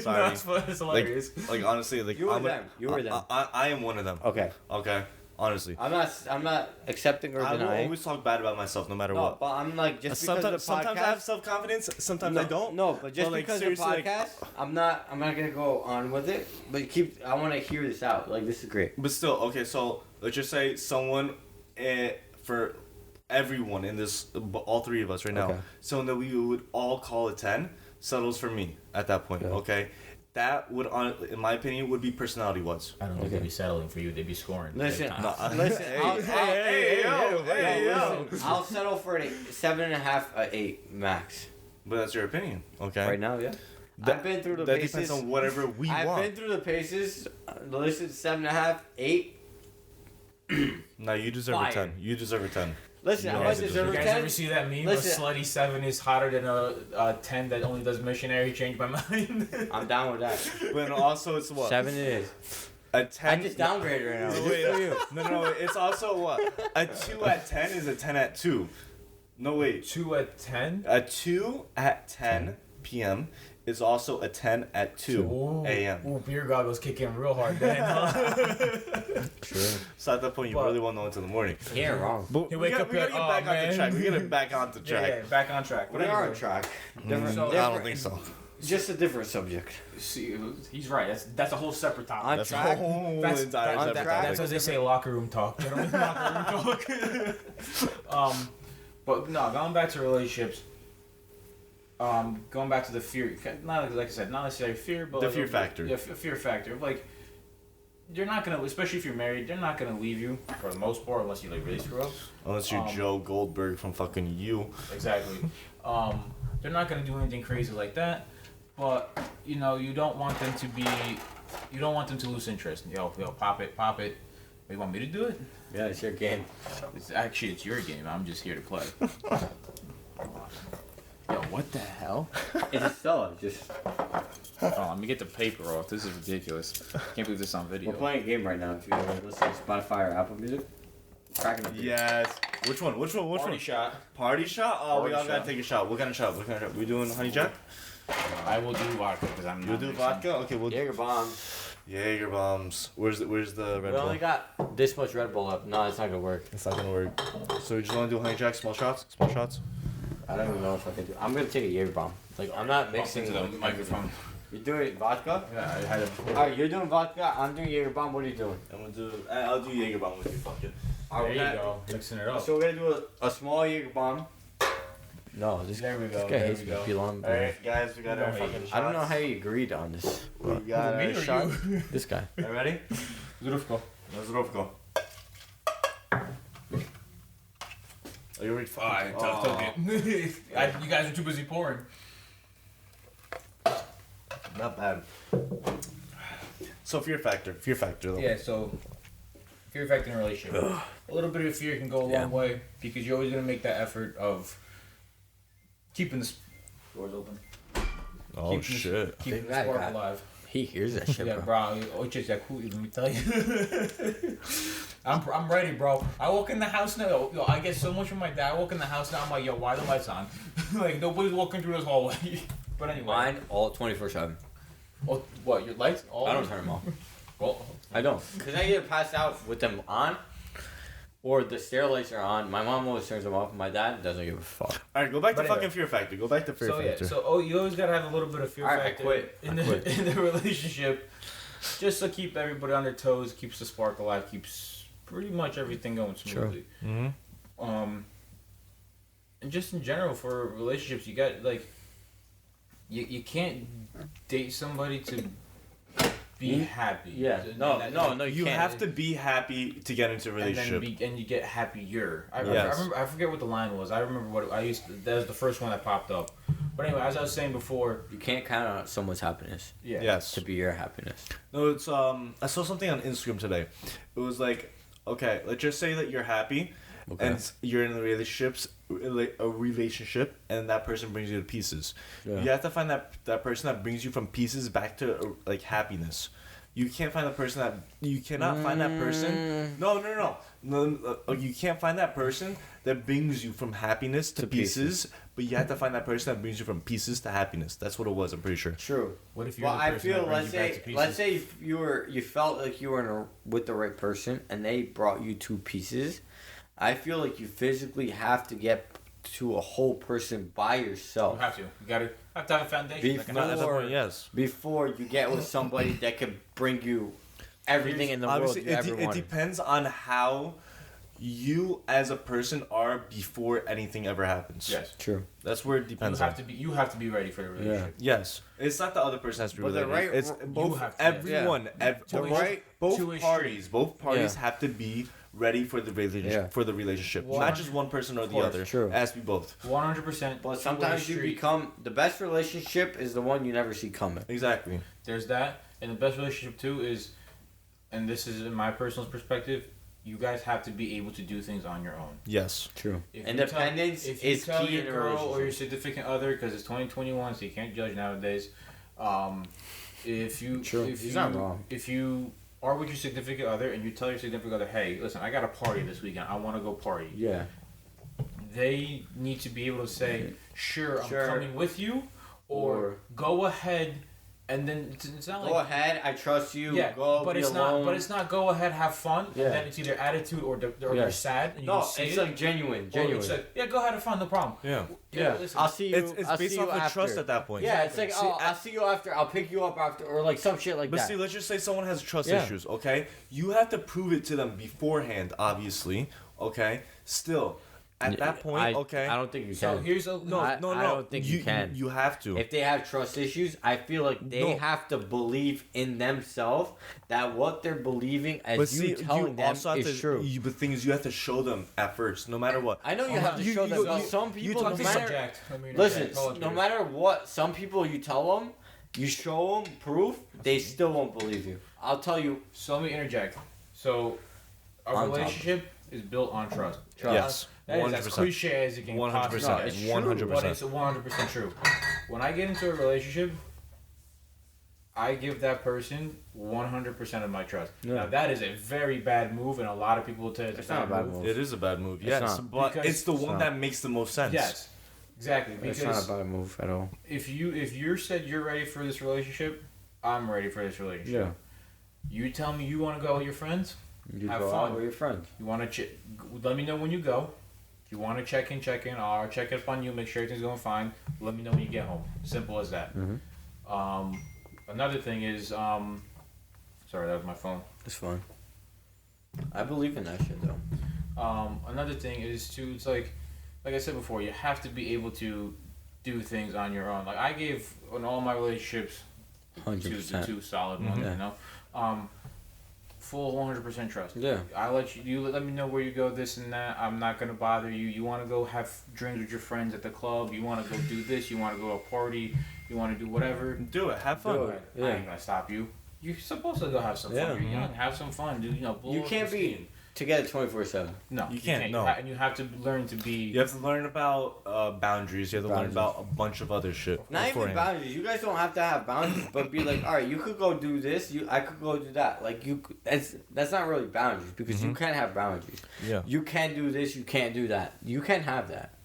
No, it's hilarious. Like honestly, like You were them. You were them. I am one of them. Okay. Okay. Honestly. I'm not accepting or I will denying. always talk bad about myself no matter No, what. but I'm like just because of the podcast. Sometimes I have self confidence. Sometimes I don't. No, but just like, because of the seriously, podcast, I'm not gonna go on with it. But I want to hear this out. Like this is great. But still, okay. So let's just say someone, for everyone in this, all three of us right now, someone that we would all call a 10 settles for me at that point. Yeah. Okay. That would, in my opinion, would be personality wise. I don't think they'd be settling for you. They'd be scoring. Listen, Hey, yo. I'll settle for an 7.5, 8 max. But that's your opinion, okay? Right now, yeah. I've been through the that paces. depends on whatever we I've want. been through the paces. Listen, 7.5, 8. No, you deserve Fire. a 10. You deserve a 10. Listen, I Yeah, might you deserve You a guys 10. ever see that meme? Listen. A slutty 7 is hotter than a 10 that only does missionary. Change my mind. I'm down with that. But also it's what? 7 it is. A I 10. just downgraded right now. No, wait, no. It's also what? A 2 at 10 is a 10 at 2. No, wait. 2 at 10? A 2 at 10 p.m. is also a 10 at 2 a.m. Ooh, beer goggles kick in real hard then, huh? True. So at that point, you But- really won't know until the morning. Yeah, wrong. But You we wake gotta up get like, back "Oh, on the man." track. We gotta back on the track. Yeah, back on track. We are on track. Different, So- I different, don't think so. Just a different subject. See, he's right. That's a whole separate topic. On That's track. a whole That's- entire on separate track. topic. That's as they say, locker room talk. They don't mean locker room talk. But no, going back to relationships. Going back to the fear. Not like I said, not necessarily fear, but The like fear factor. Yeah, fear factor. Like, they're not gonna, especially if you're married, they're not gonna leave you for the most part, unless you like really screw up. Unless you're Um, Joe Goldberg from fucking You. Exactly. They're not gonna do anything crazy like that, but you know, you don't want them to lose interest. Yo, pop it. You want me to do it? Yeah, it's your game. It's your game. I'm just here to play. Yo, what the hell? It's a sell. Just Hold on, let me get the paper off. This is ridiculous. Can't believe this is on video. we're playing a game right now. If you listen to Spotify or Apple Music, cracking the Yes. Which one? Party shot. Party shot? Oh, we Party all gotta shot. take a shot. What kind of shot? We doing honey jack? I will do vodka because I'm You'll not do mixing. vodka? Okay, we'll Jaeger bomb. Jaeger bombs. Where's the Red We Bull? only got this much Red Bull up. No, it's not gonna work. It's not gonna work. So you just wanna do honey jack, small shots? Small shots? I don't even know if I can do. I'm gonna take a Jaeger bomb. Like I'm not Mixing mixing into the microphone. You're doing vodka. Yeah, I had it. Alright, you're doing vodka. I'm doing Jaeger bomb. What are you doing? I'll do Jaeger bomb with you, fuck it. There you go. Mixing it up. So we're gonna do a small Jaeger bomb. No, this There we go. guy There hates we me. go. Belong. Alright, guys, we got our Don't hate fucking you. shots. I don't know how you agreed on this. We got Me our or shot. you? This guy. Are you ready? Zdrówko. Zdrówko. Are you ready? Fine, Oh. took it. You guys are too busy pouring. Not bad. So fear factor though. Yeah, so fear factor in a relationship. A little bit of fear can go a long way because you're always gonna make that effort of keeping the doors open. Oh Keep shit. Keeping the That spark guy. alive. He hears that shit, Yeah, bro. bro. It's just that cool. Let me tell you. I'm ready, bro. I walk in the house now. Yo, I get so much from my dad. I walk in the house now. I'm like, yo, why are the lights on? Like nobody's walking through this hallway. But anyway. Mine all 24/7. Oh, what? Your lights? All I don't turn them off. Well, I don't. Cause I either pass out with them on, or the stair lights are on. My mom always turns them off. My dad doesn't give a fuck. Alright, go back to But fucking anyway. fear factor. Go back to fear so yeah, factor. so you always gotta have a little bit of fear Alright, I factor quit. in the relationship, just to keep everybody on their toes, keeps the spark alive, keeps pretty much everything going smoothly. Mm-hmm. And just in general for relationships, you got like, you can't date somebody to be happy. Yeah. No. You can't. have to be happy to get into a relationship. and you get happier. I Yes. remember. I forget what the line was. I remember what I used. That was the first one that popped up. But anyway, as I was saying before, You can't count on someone's happiness yeah. Yes. to be your happiness. No, it's I saw something on Instagram today. It was like, okay, let's just say that you're happy, Okay. and you're in a relationship, and that person brings you to pieces. Yeah. You have to find that person that brings you from pieces back to like happiness. You can't find the person that you cannot find that person. No. You can't find that person that brings you from happiness to pieces. But you have to find that person that brings you from pieces to happiness. That's what it was. I'm pretty sure. True. What if you're Well, the I person feel. that brings you back to pieces? Let's say if you felt like you were with the right person and they brought you two pieces. I feel like you physically have to get to a whole person by yourself. You have to. You have to have a foundation. Like Before- an At that point, yes. Before you get with somebody that could bring you everything in the world Obviously, you ever it wanted. depends on how you as a person are before anything ever happens. Yes. True. That's where it You depends have on. to be. You have to be ready for the relationship. Yes. It's not the other person has to be But the related. right- It's you both. have to, Everyone. Two-way both street. both Two-way parties. street. Both parties Yeah. have to be ready for the relationship. Yeah. For the relationship, Well, not just one person or of the course. other. True. It has to be both. 100%. But sometimes you become the best relationship is the one you never see coming. Exactly. There's that, and the best relationship too is, and this is in my personal perspective, you guys have to be able to do things on your own. Yes. True. If Independence you tell, is tell key your in a girl or your relationship. significant other, because it's 2021, so you can't judge nowadays. If you if you are with your significant other and you tell your significant other, hey, listen, I got a party this weekend. I want to go party. Yeah. They need to be able to say, sure. I'm coming with you, or go ahead. And then it's not like go ahead, I trust you. Yeah, go but be it's alone. not. But it's not go ahead, have fun. Yeah. And then it's either attitude or they're sad. And you No, see it's it. like genuine. Or it's like, yeah, go ahead, have fun, no problem. Yeah. Yeah. Listen, I'll see you. It's I'll based see you off of after. trust at that point. Yeah, it's like, See, I'll see you after. I'll pick you up after, or like some shit like But that. see, let's just say someone has trust Yeah. issues, okay? You have to prove it to them beforehand, obviously, okay? Still, at that point, I don't think you so can. here's a I don't think you can. You have to. If they have trust issues, I feel like they have to believe in themselves that what they're believing as you telling them is true. But thing is, you have to show them at first, no matter what. I know you have to show them, but some people, no matter... Listen, no matter what, some people you tell them, you show them proof, they still won't believe you. I'll tell you... So let me interject. So, a relationship is built on trust. Yes. That is as cliche as it can possibly 100%. get. 100%. But it's 100% true. When I get into a relationship, I give that person 100% of my trust. Yeah. Now that is a very bad move, and a lot of people will tell you it's not a bad move. It is a bad move, yes, but Because it's the one that makes the most sense. Yes, exactly. It's Because not a bad move at all. if you said you're ready for this relationship, I'm ready for this relationship. Yeah. You tell me you want to go with your friends. You Have go fun. out with your friends. You want to let me know when you go. If you want to check in. I'll check up on you, make sure everything's going fine. Let me know when you get home. Simple as that. Mm-hmm. Another thing is, sorry, that was my phone. It's fine. I believe in that shit though. Another thing is to, it's like I said before, you have to be able to do things on your own. Like I gave in all my relationships, 100%. two solid ones, Yeah. you know. Full 100% trust. Yeah. I let you let me know where you go, this and that. I'm not gonna bother you. You want to go have drinks with your friends at the club. You want to go do this. You want to go to a party. You want to do whatever. Do it. Have fun. Do it. I ain't gonna stop you. You're supposed to go have some fun. Yeah. You're young. Have some fun, dude. You know, blow You up can't some be steam. together 24/7. No, You can't, no. And you have to learn to be. You have to learn about boundaries. You have to learn about a bunch of other shit. Not even beforehand. boundaries. You guys don't have to have boundaries, but be like, all right, you could go do this. I could go do that. Like that's not really boundaries because you can have boundaries. Yeah. You can do this. You can't do that. You can have that.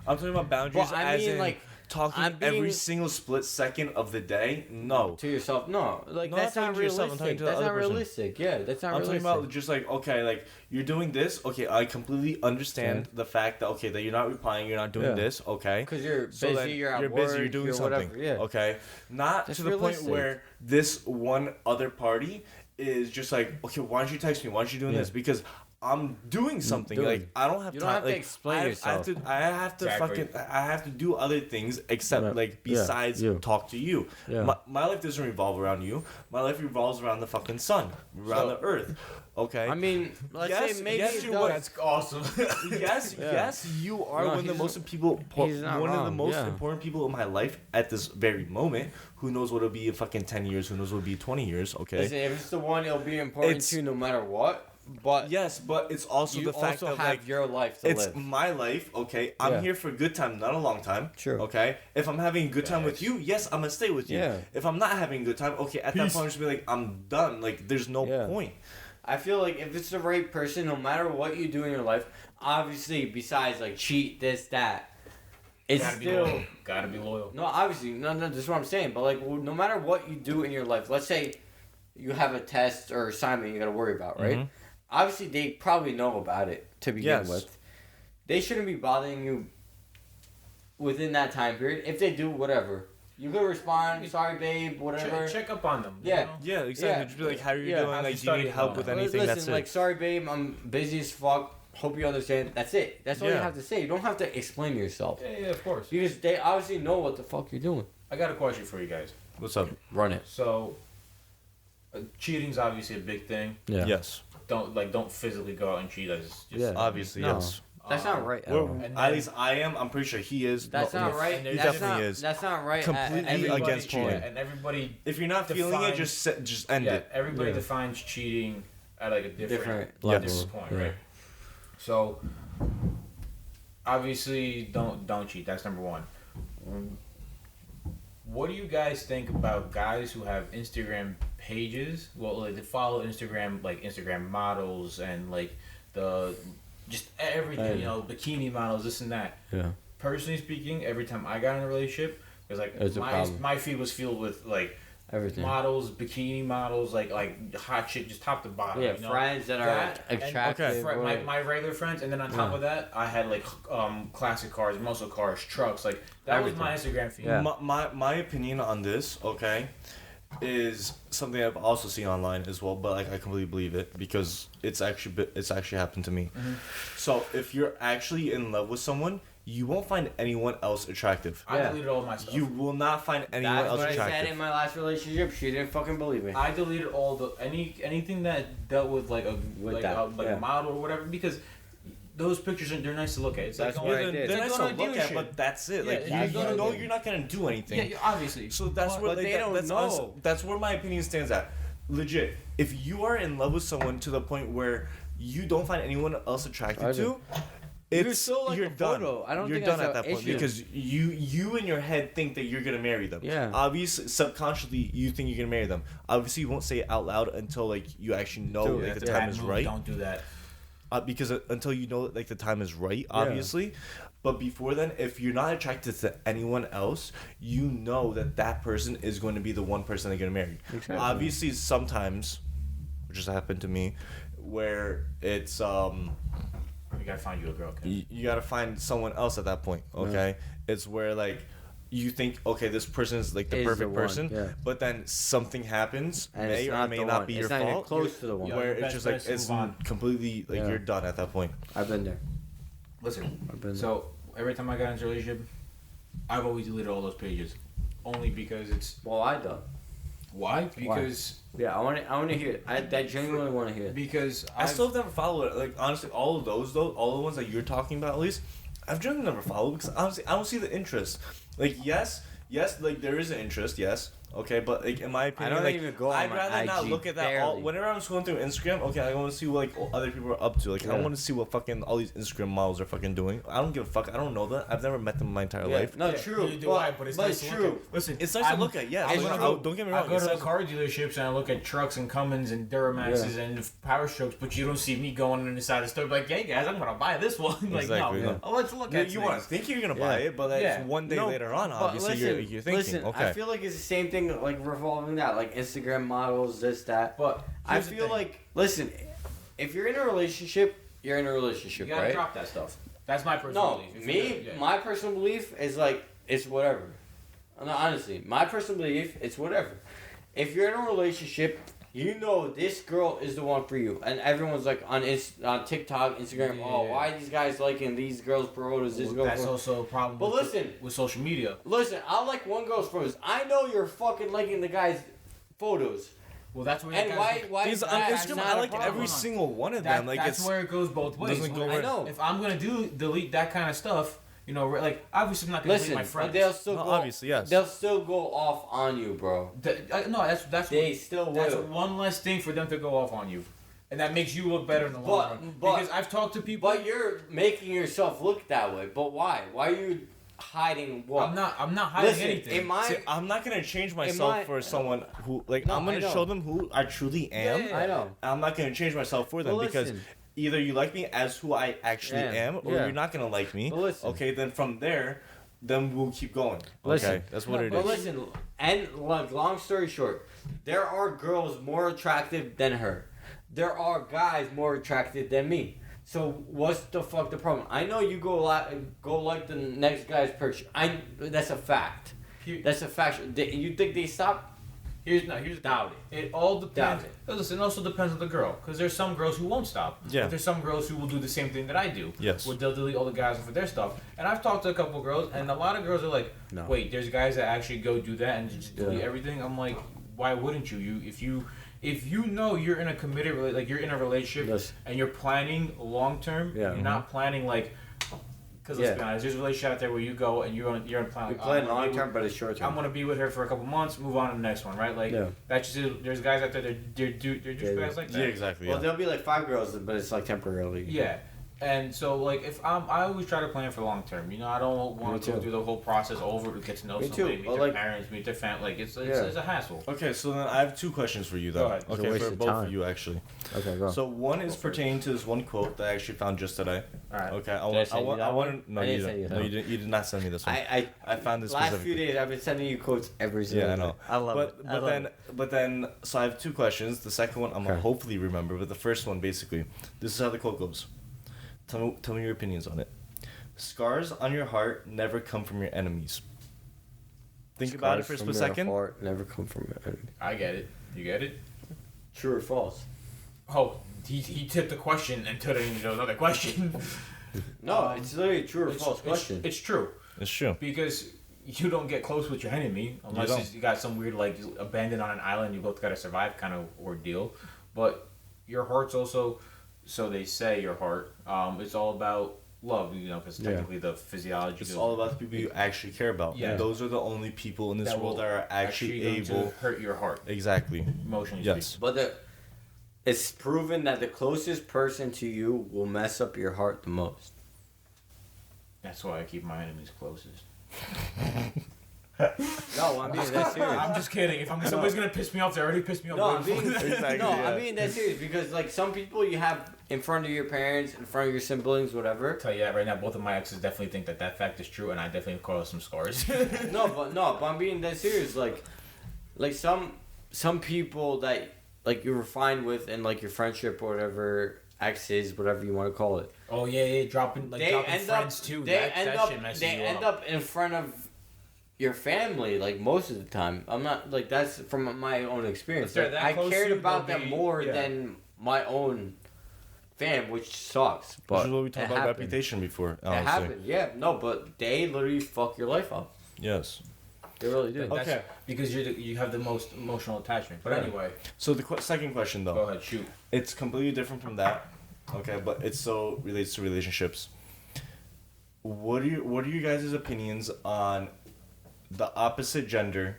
I'm talking about boundaries But I as mean, in like, talking I'm being- every single split second of the day. No. To yourself, no. Like No, that's I'm not talking to yourself, I'm realistic. talking to the That's other not person. realistic. Yeah, that's not I'm realistic. talking about just like, okay, like you're doing this. Okay, I completely understand the fact that okay that you're not replying, you're not doing Yeah. this. Okay, Because you're So busy, then you're at you're work, busy, you're doing you're something. whatever. Yeah. Okay, not That's to the realistic. point where this one other party is just like, okay, why don't you text me? Why aren't you doing this? Because I'm doing something. doing. Like I don't have You time. don't have to like, explain I have yourself. to Exactly. I have to do other things except Yeah. like besides you. talk to you. Yeah. My life doesn't revolve around you. My life revolves around the fucking sun, around the earth. Okay. I mean, let's Yes, say maybe yes, it you does. would. That's awesome. yes, Yeah. yes, you are No, one of the he's most not- people, he's not one of the wrong, most yeah. important people in my life at this very moment. Who knows what it'll be in fucking 10 years? Who knows what it'll be 20 years? Okay. Listen, if it's the one, it'll be important It's- to you no matter what. But Yes, but it's also you the fact also of have like your life to it's live. my life. Okay, I'm Yeah. here for a good time, not a long time. True. Okay, if I'm having a good time with Facts. you, yes, I'm gonna stay with you. Yeah. If I'm not having a good time, okay, at that Peace. point, I'm just be like, I'm done. Like, there's no Yeah. point. I feel like if it's the right person, no matter what you do in your life, obviously, besides like cheat, this, that, it's Gotta be still. loyal. Gotta be loyal. No, obviously, no, this is what I'm saying. But like, no matter what you do in your life, let's say you have a test or assignment you got to worry about, right? Mhm. Obviously, they probably know about it to begin Yes. with. They shouldn't be bothering you within that time period. If they do, whatever. You could respond, sorry, babe, whatever. Check up on them. Yeah. You know? Yeah, exactly. Yeah. Just be like, how are you Yeah. doing? How's Like, your do you need study help going? with anything? Listen, That's like, it. sorry, babe, I'm busy as fuck. Hope you understand. That's it. That's all you Yeah. have to say. You don't have to explain yourself. Yeah, of course. Because they obviously know what the fuck you're doing. I got a question for you guys. What's up? Run it. So, cheating's obviously a big thing. Yeah. Yes, Don't physically go out and cheat. That's just Yeah. obviously, No. yes. That's not right at Well, all. And at then- least I am. I'm pretty sure he is. That's No, not yes. right. And He That's definitely not, is. That's not right. Completely Everybody- against cheating. And everybody If you're not feeling it, defines- just end it. Everybody Yeah. defines cheating at like a different level. point, right? So obviously, don't cheat. That's number one. What do you guys think about guys who have Instagram pages? Well, like they follow Instagram, like Instagram models and like just everything, bikini models, this and that. Yeah. Personally speaking, every time I got in a relationship, it was like my feed was filled with like everything, models, bikini models, like hot shit, just top to bottom. Yeah, friends that are attractive. My regular friends, and then on top of that, I had like classic cars, muscle cars, trucks. Like that was my Instagram feed. Yeah. My opinion on this, okay, is something I've also seen online as well, but like I completely believe it because it's actually happened to me. Mm-hmm. So if you're actually in love with someone, you won't find anyone else attractive. I deleted all my stuff. You will not find anyone else attractive. That's what I said in my last relationship. She didn't fucking believe me. I deleted all the anything that dealt with like a model or whatever because those pictures they're nice to look at. It's that's like what I did. They're nice to look at, but that's it. Like you know you're not gonna do anything. Yeah, obviously. So that's where they don't know. That's where my opinion stands at. Legit, if you are in love with someone to the point where you don't find anyone else attracted to. You're done. Photo. I don't you're think done at that point because you in your head think that you're gonna marry them. Yeah. Obviously, subconsciously, you think you're gonna marry them. Obviously, you won't say it out loud until like you actually know like the time is right. Don't do that. Because until you know like the time is right, obviously. But before then, if you're not attracted to anyone else, you know that person is going to be the one person they're gonna marry. Exactly. Obviously, sometimes, which has happened to me, where it's You gotta find you a girl. Okay? You gotta find someone else at that point. Okay, it's where like you think this person is like the perfect person, but then something happens, and may or may not be your fault. Even close to the one. Where it's just like it's completely like you're done at that point. I've been there. Listen, so every time I got into a relationship, I've always deleted all those pages, only because it's. Well, I don't. Why? Because. Yeah, I want to hear it. I genuinely want to hear it. Because I still have never followed it. Like honestly, all of those though, all the ones that you're talking about at least, I've generally never followed because honestly, I don't see the interest. Like yes, like there is an interest, yes. Okay, but like in my opinion, I'd rather not look at that. Whenever I'm scrolling through Instagram, okay, I want to see what like other people are up to. Like I want to see what fucking all these Instagram models are fucking doing. I don't give a fuck. I don't know that. I've never met them in my entire life. No, true. But it's nice to look at. Listen, it's nice to look at. Yeah, don't get me wrong. I go to the car dealerships and I look at trucks and Cummins and Duramaxes and Power Strokes, but you don't see me going inside the store like, hey guys, I'm gonna buy this one. Like exactly, no, let's look at. You want to think you're gonna buy it, but that's one day later on. Obviously, you're thinking. Listen, okay. I feel like it's the same thing like revolving that, like Instagram models, this, that. But I feel like, listen, if you're in a relationship, you're in a relationship, you gotta drop that stuff. That's my personal belief. My personal belief is like, it's whatever. No, honestly, my personal belief, it's whatever. If you're in a relationship, you know this girl is the one for you. And everyone's like on TikTok, Instagram, why are these guys liking these girls' photos? That's also a problem with social media. Listen, I like one girl's photos. I know you're fucking liking the guy's photos. Well, that's where why because on Instagram, I like every single one of them. Like that's where it goes both ways. I know. If I'm gonna delete that kind of stuff, like obviously I'm not gonna delete my friends. They'll still obviously yes. They'll still go off on you, bro. That's one less thing for them to go off on you, and that makes you look better in the long run. Because I've talked to people. But you're making yourself look that way. But why? Why are you hiding what? I'm not hiding anything. I'm not gonna change myself for someone who I'm gonna show them who I truly am. I know. I'm not gonna change myself for them because either you like me as who I actually am, or you're not gonna like me. Okay, then from there, then we'll keep going. Okay, that's what it is. But listen, and long story short, there are girls more attractive than her. There are guys more attractive than me. So what's the fuck the problem? I know you go like the next guy's picture. That's a fact. That's a fact. You think they stop? Here's doubt it. It all depends. Listen, it also depends on the girl, because there's some girls who won't stop. Yeah. But there's some girls who will do the same thing that I do. Yes. Where they'll delete all the guys for their stuff. And I've talked to a couple girls, and a lot of girls are like, wait, there's guys that actually go do that and just delete everything. I'm like, why wouldn't you? If you know you're in a committed, like you're in a relationship and you're planning long term, you're not planning like. Because let's be honest, there's a relationship out there where you go and you're in plan. We plan long term, but it's short term. I'm gonna be with her for a couple months, move on to the next one, right? Like that's just there's guys out there they're douchebags like that. Yeah, exactly. Well, there'll be like 5 girls, but it's like temporarily. Yeah. And so, like, if I always try to plan for long term. You know, I don't want to go through the whole process over to get to know somebody, meet their parents, meet their family. Like, it's a hassle. Okay, so then I have 2 questions for you, though. Go ahead. Okay, for both of you, actually. Okay, go. So one is pertaining to this one quote that I actually found just today. All right. Okay, I want to. No, you didn't. No, you did not send me this one. I found this. Last few days, I've been sending you quotes every single day. I know. I love it. But then, so I have 2 questions. The second one I'm gonna hopefully remember, but the first one basically, this is how the quote goes. Tell me your opinions on it. Scars on your heart never come from your enemies. Think about it for a split second. Heart never come from your enemies. I get it. You get it? True or false? Oh, he tipped the question and turned it into another question. No, it's literally a true or false question. It's true. It's true. Because you don't get close with your enemy unless you got some weird, like, abandoned on an island, you both got to survive kind of ordeal. But your heart's also... So they say your heart. It's all about love, you know, because technically the physiology. It's all about the people you actually care about. Yeah. And those are the only people in this world that are actually able to hurt your heart. Exactly. Emotionally. Yes. Speaking. But it's proven that the closest person to you will mess up your heart the most. That's why I keep my enemies closest. No, I'm being that serious. I'm just kidding. If somebody's gonna piss me off, they already pissed me off. No, I'm being that serious because like some people you have in front of your parents, in front of your siblings, whatever. I'll tell you that right now, both of my exes definitely think that fact is true, and I definitely cause some scars. but I'm being that serious. Like some people that like you were fine with in like your friendship or whatever, exes, whatever you want to call it. Oh yeah, dropping friends too. They end up in front of your family, like most of the time. I'm not like that's from my own experience. Like, I cared about them more than my own fam, which sucks. But which is what we talked about reputation before. Honestly. It happened, yeah. No, but they literally fuck your life up. Yes. They really do. Okay. Because you have the most emotional attachment. But anyway. So the second question though. Go ahead, shoot. It's completely different from that. Okay, but it still relates to relationships. What are you guys' opinions on the opposite gender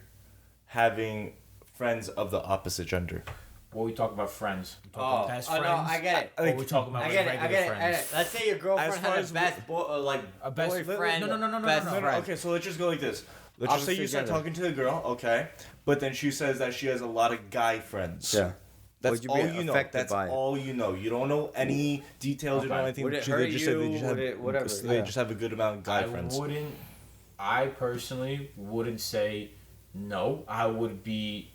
having friends of the opposite gender? Well, we talk about friends. We talk about best friends. No, I get it. Or we talk about regular friends. Let's say your girlfriend has a best boyfriend. No. Okay, so let's just go like this. Let's just say you start talking to the girl, okay, but then she says that she has a lot of guy friends. Yeah. That's all you know. That's all you know. You don't know any details. You don't know anything. Would it hurt you? They just have a good amount of guy friends. I personally wouldn't say no. I would be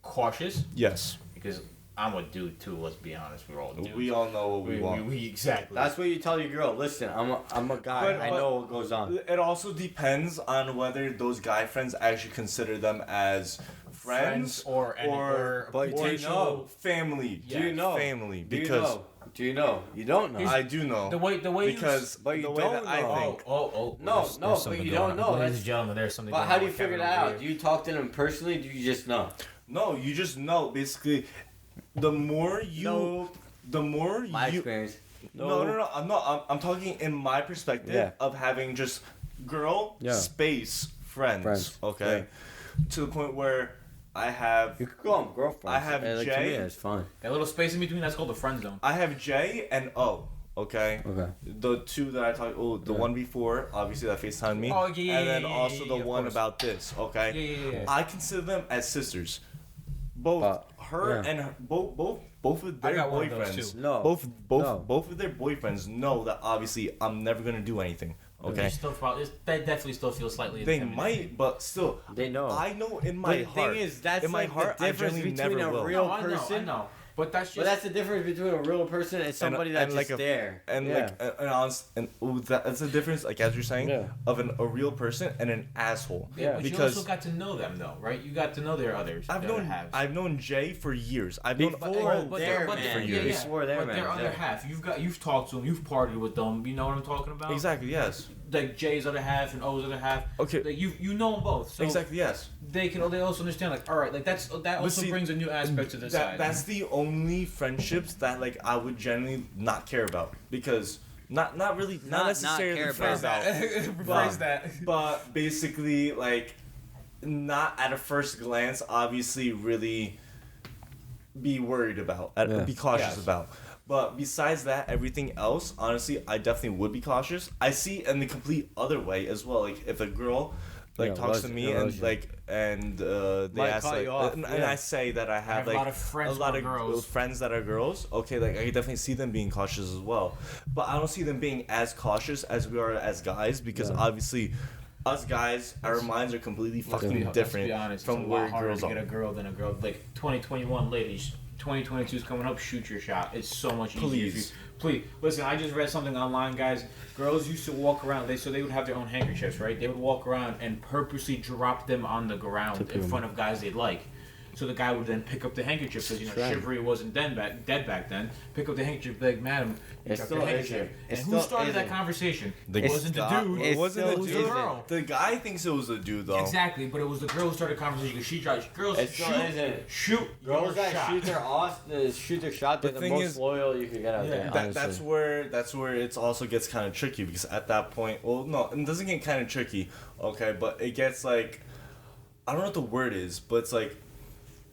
cautious. Yes. Because I'm a dude too. Let's be honest. We're all dudes. We all know what we want. We exactly. That's what you tell your girl. Listen, I'm a guy. I know what goes on. It also depends on whether those guy friends actually consider them as friends or family. Do you know family? Because do you know? You don't know. I do know. The way because but you the don't way that know. I think. No, but you don't know. Ladies and gentlemen, there's something. But how do you figure that out? Do you talk to them personally? Do you just know? No, you just know. Basically, the more my experience. No. I'm talking in my perspective of having just girl space friends. Okay, to the point where I have. You could call them girlfriends. I have Jay. Jay. Yeah, it's fine. That little space in between, that's called the friend zone. I have J and O. Okay. Okay. The 2 that I talked. Oh, the one before, obviously that FaceTimed me. Oh yeah. And then also the one about this. Okay. Yeah. I consider them as sisters. Both her and her, both of their boyfriends. No. Both of their boyfriends know that obviously I'm never gonna do anything. Okay. They definitely still feel slightly. They might, but still. They know. I know in my heart. The thing is, that's in my like heart, the difference between a real person. I know. But that's the difference between a real person and somebody that's like just there. And that's the difference, like as you're saying, of a real person and an asshole. Yeah, but because you also got to know them though, right? You got to know their others. I've known Jay for years. I've known for years. Before their other half, you've talked to them, you've partied with them. You know what I'm talking about? Exactly. Yes. Like Jay's other half and O's other half. Okay. Like you know them both. So exactly. Yes. They also understand like, all right, like that also brings a new aspect to this side. That's the only friendships that like I would generally not care about because not really, not necessarily care care about. Rephrase that. But basically, like, not at a first glance, obviously, really be worried about, be cautious about. But besides that, everything else, honestly, I definitely would be cautious. I see it in the complete other way as well. Like, if a girl talks to me and they might ask cut like, you off, and I say that I have like a lot of friends friends that are girls. Okay, like I can definitely see them being cautious as well, but I don't see them being as cautious as we are as guys because obviously, us guys, our minds are completely fucking different from where girls are. Get a girl than a girl. Like 2021 ladies, 2022 is coming up. Shoot your shot. It's so much easier. Please listen. I just read something online, guys. Girls used to walk around. They would have their own handkerchiefs, right? They would walk around and purposely drop them on the ground in front of guys they'd like. So the guy would then pick up the handkerchief because chivalry wasn't dead back then. Pick up the handkerchief, be like, madam, you dropped the handkerchief. And who started that conversation? It wasn't the dude. It wasn't the dude. Girl. The guy thinks it was the dude though. Exactly, but it was the girl who started the conversation because she tried. Girls shoot. Girls that shoot their shot. They're the most loyal you could get out there. That's where it also gets kind of tricky because at that point, well, no, it doesn't get kind of tricky. Okay, but it gets like, I don't know what the word is, but it's like,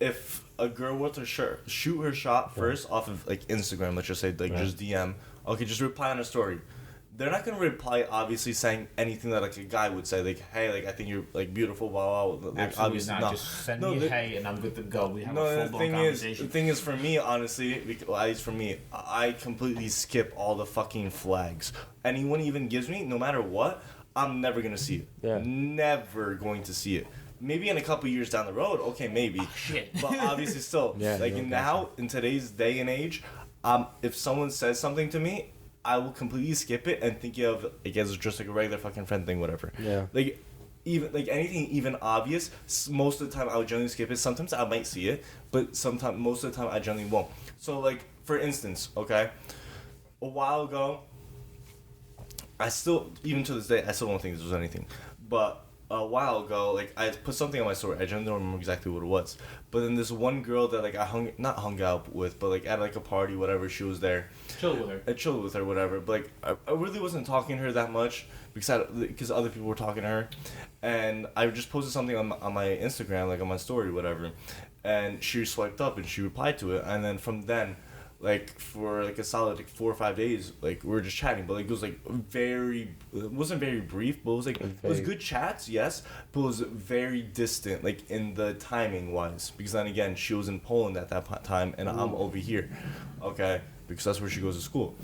if a girl were to shoot her shot first off of like Instagram, let's just say just DM, okay, just reply on a story. They're not gonna reply obviously saying anything that like a guy would say, like, hey, like I think you're like beautiful, blah blah. Like, absolutely obviously, not. No. Just send me a hey and I'm good to go. We have a full blown conversation. The thing is for me, honestly, at least for me, I completely skip all the fucking flags. Anyone even gives me, no matter what, I'm never gonna see it. Yeah. Never going to see it. Maybe in a couple years down the road, okay, maybe. Oh, shit. But obviously still, in today's day and age, if someone says something to me, I will completely skip it and think of it as just like a regular fucking friend thing, whatever. Yeah. Like, even like anything even obvious, most of the time I would generally skip it. Sometimes I might see it, but most of the time I generally won't. So like, for instance, okay, a while ago, even to this day, I still don't think this was anything, but a while ago, like I put something on my story. I don't remember exactly what it was, but then this one girl that like I hung out with, but like at like a party, whatever, she was there. Chilled with her. I chilled with her, whatever. But like I really wasn't talking to her that much because other people were talking to her, and I just posted something on my Instagram, like on my story, whatever, and she swiped up and she replied to it, and then from then, like for like a solid like 4 or 5 days, like we were just chatting, but like it was like it wasn't very brief, but it was like it was good chats, yes, but it was very distant, like in the timing wise, because then again she was in Poland at that time and I'm over here, okay, because that's where she goes to school,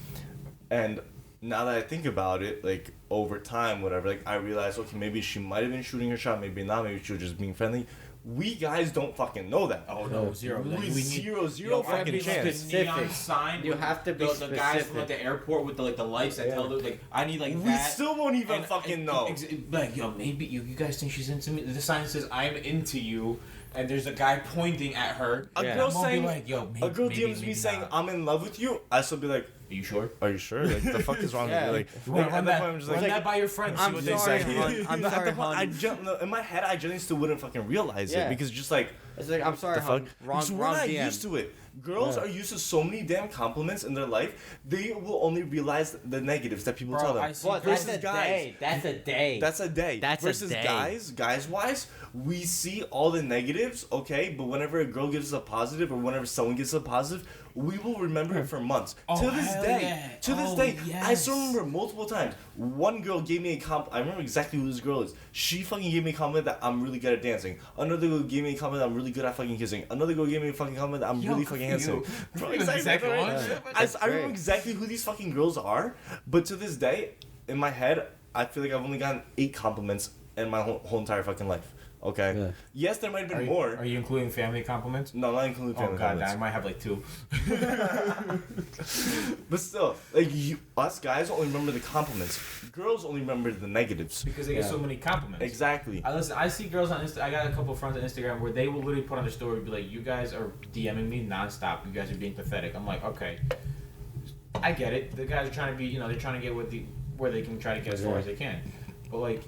and now that I think about it, like over time, whatever, like I realized, okay, maybe she might have been shooting her shot, maybe not, maybe she was just being friendly. We guys don't fucking know that. Oh no, zero. We zero fucking chance. Neon sign. You have to be the guys from like the airport with the lights that tell them like I need like that. We still won't even fucking know. Like yo, maybe you guys think she's into me. The sign says I'm into you, and there's a guy pointing at her. A girl saying like, yo, a girl DMs me saying I'm in love with you. I still be like, are you sure? Are you sure? Like the fuck is wrong with you? Like, run that by your friends. I'm sorry, hon. I'm sorry, hon. In my head, I generally still wouldn't fucking realize it because just like. It's like, I'm sorry, hon. Wrong we're not DM. used to it. Girls are used to so many damn compliments in their life, they will only realize the negatives that people tell them. Well, versus guys. That's a day. That's a day. That's versus a day. guys-wise, we see all the negatives, okay, but whenever a girl gives us a positive or whenever someone gives us a positive, we will remember it for months. To this day, I still remember multiple times. One girl gave me a compliment. I remember exactly who this girl is. She fucking gave me a compliment that I'm really good at dancing. Another girl gave me a compliment that I'm really good at fucking kissing. Another girl gave me a fucking compliment that I'm really fucking handsome. Bro, exactly. I remember exactly who these fucking girls are, but to this day, in my head, I feel like I've only gotten 8 compliments in my whole entire fucking life. Okay. Yeah. Yes, there might have been more. Are you including family compliments? No, not including family compliments. I might have like 2. But still, like us guys only remember the compliments. Girls only remember the negatives. Because they get so many compliments. Exactly. I see girls on Insta. I got a couple of friends on Instagram where they will literally put on their story, be like, "You guys are DMing me nonstop. You guys are being pathetic." I'm like, okay, I get it. The guys are trying to be, they're trying to get where they can try to get as far as they can. But like,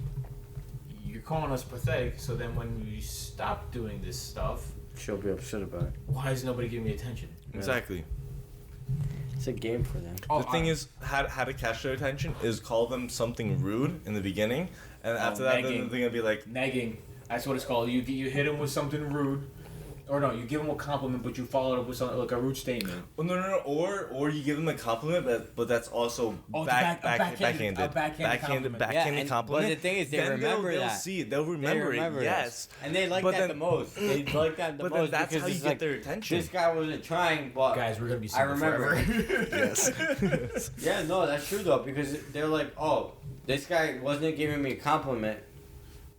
you're calling us pathetic, so then when you stop doing this stuff, she'll be upset about it. Why is nobody giving me attention? Exactly. It's a game for them. The thing is, how to catch their attention is call them something rude in the beginning, and after that, then they're gonna be like negging. That's what it's called. You hit them with something rude, or no, you give them a compliment, but you follow it up with something like a rude statement. Oh, no. Or you give them a compliment, but that's also backhanded compliment. Backhanded compliment. But the thing is, they then remember they'll that. see it. They'll remember it. Yes. And they like that the most. They like that the but most. Then that's because how you it's get like, their attention. This guy wasn't trying, but Guys, we're gonna be I single remember. forever. Yes. Yeah, no, that's true though, because they're like, oh, this guy wasn't giving me a compliment,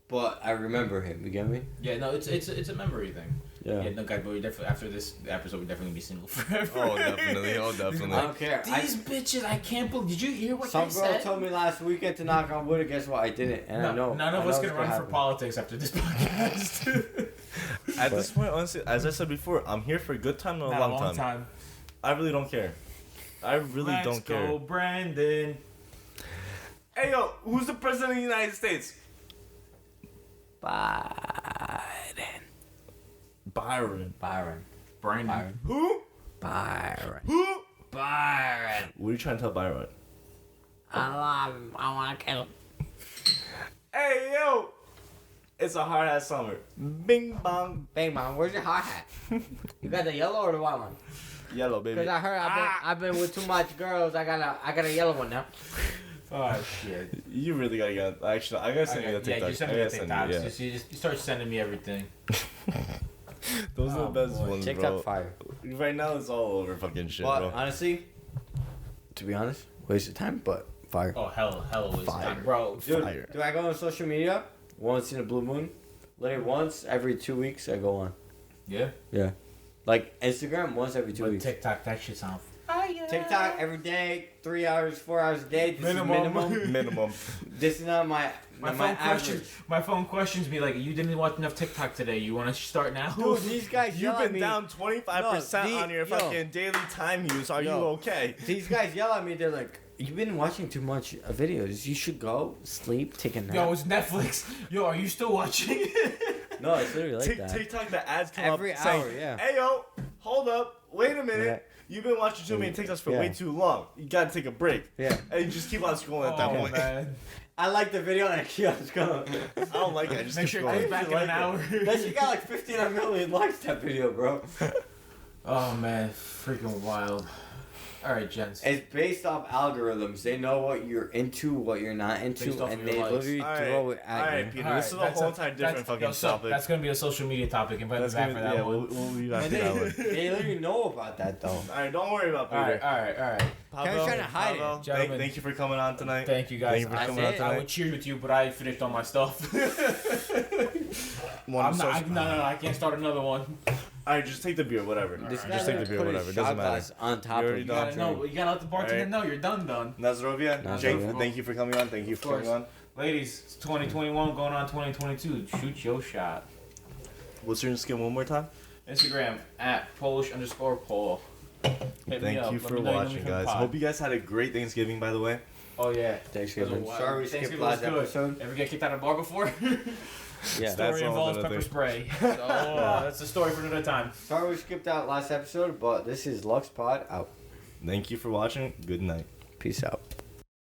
but I remember him. You get me? Yeah, no, it's a memory thing. Yeah. No, guys, but we definitely after this episode, we're definitely gonna be single forever. Oh, definitely. I don't care. These bitches, I can't believe. Did you hear what Some they girl said? told me last weekend to knock on wood, and guess what? I didn't, and I know. None of us can run for politics after this podcast. At this point, honestly, as I said before, I'm here for a good time or a long time. I really don't care. I really don't care. Let's go, Brandon. Hey, yo, who's the president of the United States? Byron. Brandon. Who? Byron. Who? Byron. What are you trying to tell Byron? I love him. I want to kill him. Hey, yo! It's a hard ass summer. Bing bong. Bang bang, where's your hard hat? You got the yellow or the white one? Yellow, baby. Because I heard I've been with too much girls. I got a yellow one now. Oh shit. You really gotta get. Actually, I gotta send you the TikTok. Yeah, just send me the TikToks. Yeah. You start sending me everything. Those are the best boy. ones, TikTok bro. fire. Right now, it's all over fucking shit, But bro. honestly, to be honest, waste of time, but fire. Oh hell was Fire. bro. Dude, Fire. do I go on social media once in a blue moon? Literally once every 2 weeks I go on. Yeah. Yeah. Like Instagram once every 2 But weeks. TikTok, that shit's on. TikTok every day, 3 hours, 4 hours a day. This is minimum. Minimum. This is not my average. My phone questions me like, you didn't watch enough TikTok today. You want to start now? Dude, these guys You've yell at been me. down 25% on your fucking daily time use. Are you okay? These guys yell at me. They're like, "You've been watching too much videos. You should go sleep, take a nap." Yo, it's Netflix. Yo, are you still watching? No, it's literally like that. TikTok, the ads come Every up hour, saying, yeah. "Hey yo, hold up, wait a minute. Yeah. You've been watching too many TikToks for Yeah. way too long. You gotta take a break." Yeah. And you just keep on scrolling at that point. Man. I like the video and I keep on scrolling. I don't like it. I just Make keep sure it comes scrolling. back in an hour. That shit got like 15 million likes, that video, bro. Oh man, freaking wild. All right, gents. It's based off algorithms. They know what you're into, what you're not into, Based off and of they your likes. literally All throw right, it all at right, you. Peter. All This is a right, whole entire different fucking topic. That's gonna be a social media topic. Invite That's me back gonna for be, that one. we'll be back And for that one. they literally know about that, though. All right, don't worry about All Peter. right. Pavel, trying to hide it. Pavel, Gentlemen. thank you for coming on tonight. Thank you guys. Thank you for coming on it. I tonight. would cheer with you, but I finished all my stuff. I can't start another one. All right, just take the beer, whatever. This Just guy's take gonna the beer, put whatever. his It doesn't shot matter. glass on top You of already you. done. You gotta let the bartender Alright. know you're done. Nazrovia, Nazrovia. Jake, thank you for coming on. Thank you for coming on. Ladies, it's 2021 going on 2022. Shoot your shot. What's your Instagram one more time? Instagram at Polish_Paul. Thank you for watching, guys. Hope you guys had a great Thanksgiving, by the way. Oh yeah. Thanksgiving. Sorry we skipped Thanksgiving last was good. episode. Ever get kicked out of a bar before? Yeah. That's Story all involves another pepper thing. spray. So that's a story for another time. Sorry we skipped out last episode, but this is Lux Pod out. Thank you for watching. Good night. Peace out.